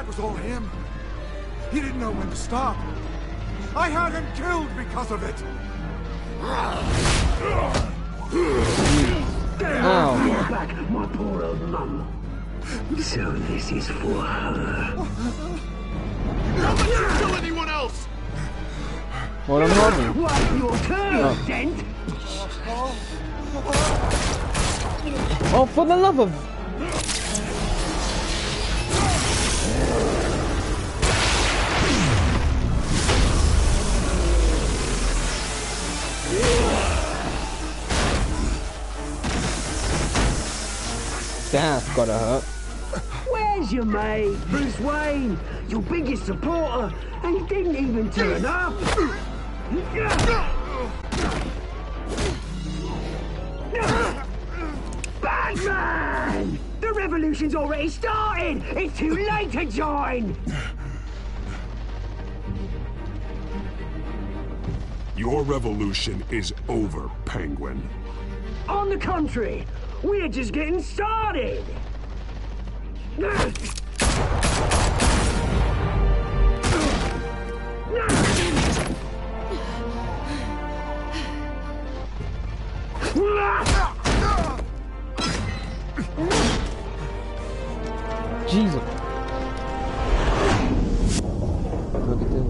was all him. He didn't know when to stop. I had him killed because of it. Ow. Back, my poor old mum. So this is for her. Don't let you kill anyone else! What am I having? Wait your turn, Dent! Oh, for the love of... That's gotta hurt. Where's your mate, Bruce Wayne? Your biggest supporter, and he didn't even turn up. Batman! The revolution's already started! It's too late to join! Your revolution is over, Penguin. On the contrary, we're just getting started! Jesus. Look at this.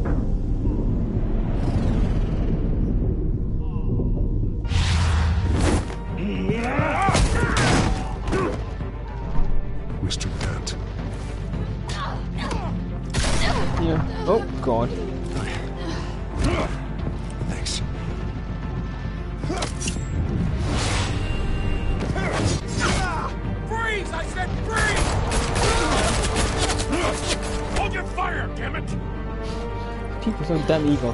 Mr. Dent. Yeah. Oh, God. Thanks. Freeze! I said freeze! Hold your fire, damn it! People are so damn evil.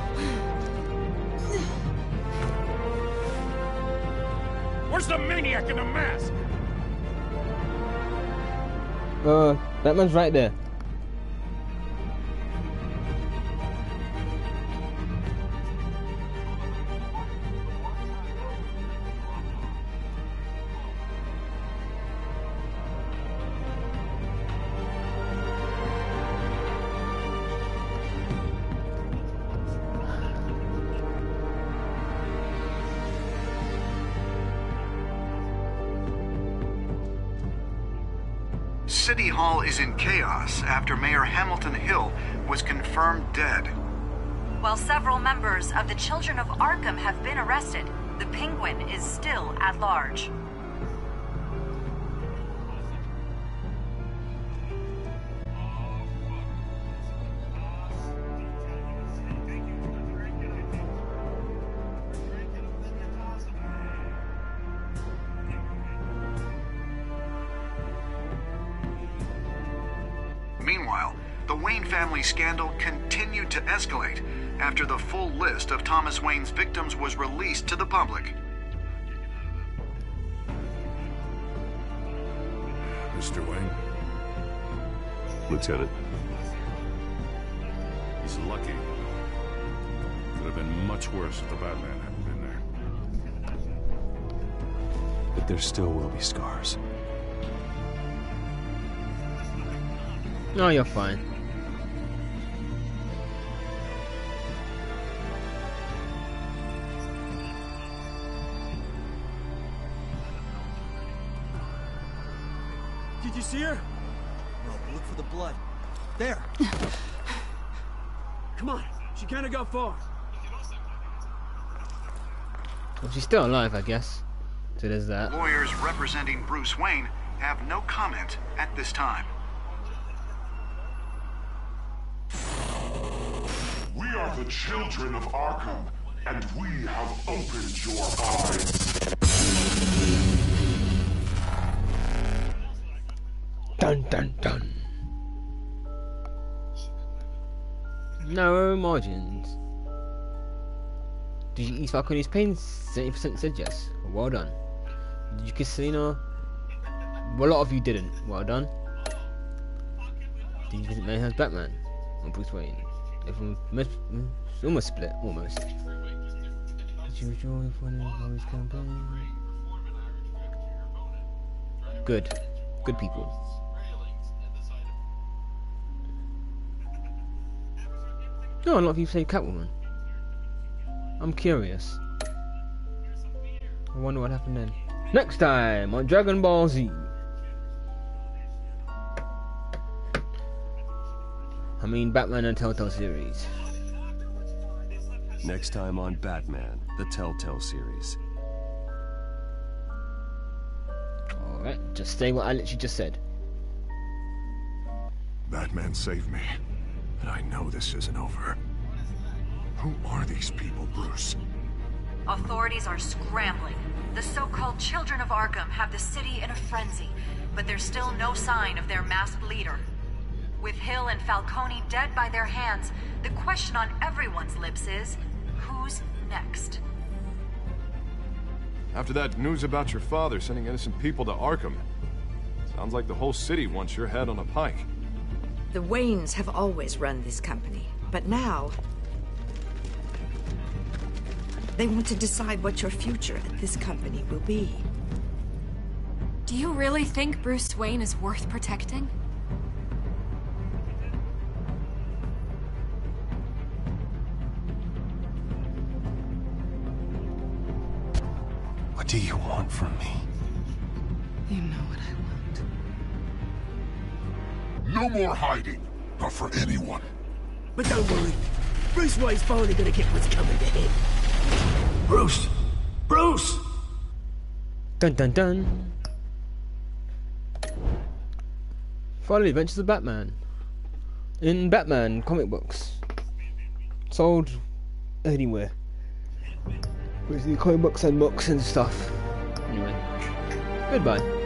Where's the maniac in the mask? That man's right there. City Hall is in chaos after Mayor Hamilton Hill was confirmed dead. While several members of the Children of Arkham have been arrested, the Penguin is still at large. Meanwhile, the Wayne family scandal continued to escalate after the full list of Thomas Wayne's victims was released to the public. Mr. Wayne? Lieutenant. He's lucky. Could have been much worse if the Batman hadn't been there. But there still will be scars. No, you're fine. Did you see her? No, look for the blood. There. Come on, she can't have got far. Well, she's still alive, I guess. So there's that. Lawyers representing Bruce Wayne have no comment at this time. We are the Children of Arkham, and we have opened your eyes. Dun dun dun. Narrow margins. Did you ease Falcone's pain? 70% said yes. Well done. Did you kiss Selina? Well, a lot of you didn't. Well done. Did you visit Mayhem's Batman? Or Bruce Wayne? Everyone almost split. Almost. Did you join for his campaign? Good. Good people. No, a lot of you say Catwoman. I'm curious. I wonder what happened then. Next time on Dragon Ball Z. I mean Batman and Telltale series. Next time on Batman, the Telltale series. Alright, just say what I literally just said. Batman saved me, but I know this isn't over. Who are these people, Bruce? Authorities are scrambling. The so-called Children of Arkham have the city in a frenzy, but there's still no sign of their masked leader. With Hill and Falcone dead by their hands, the question on everyone's lips is, who's next? After that news about your father sending innocent people to Arkham, sounds like the whole city wants your head on a pike. The Waynes have always run this company, but now they want to decide what your future at this company will be. Do you really think Bruce Wayne is worth protecting? What do you want from me? You know what I want. No more hiding, not for anyone. But don't worry, Bruce Wayne's finally gonna get what's coming to him. Bruce! Bruce! Dun dun dun. Follow the Adventures of Batman. In Batman comic books. Sold anywhere. Basically comic books and books and stuff. Anyway. Goodbye.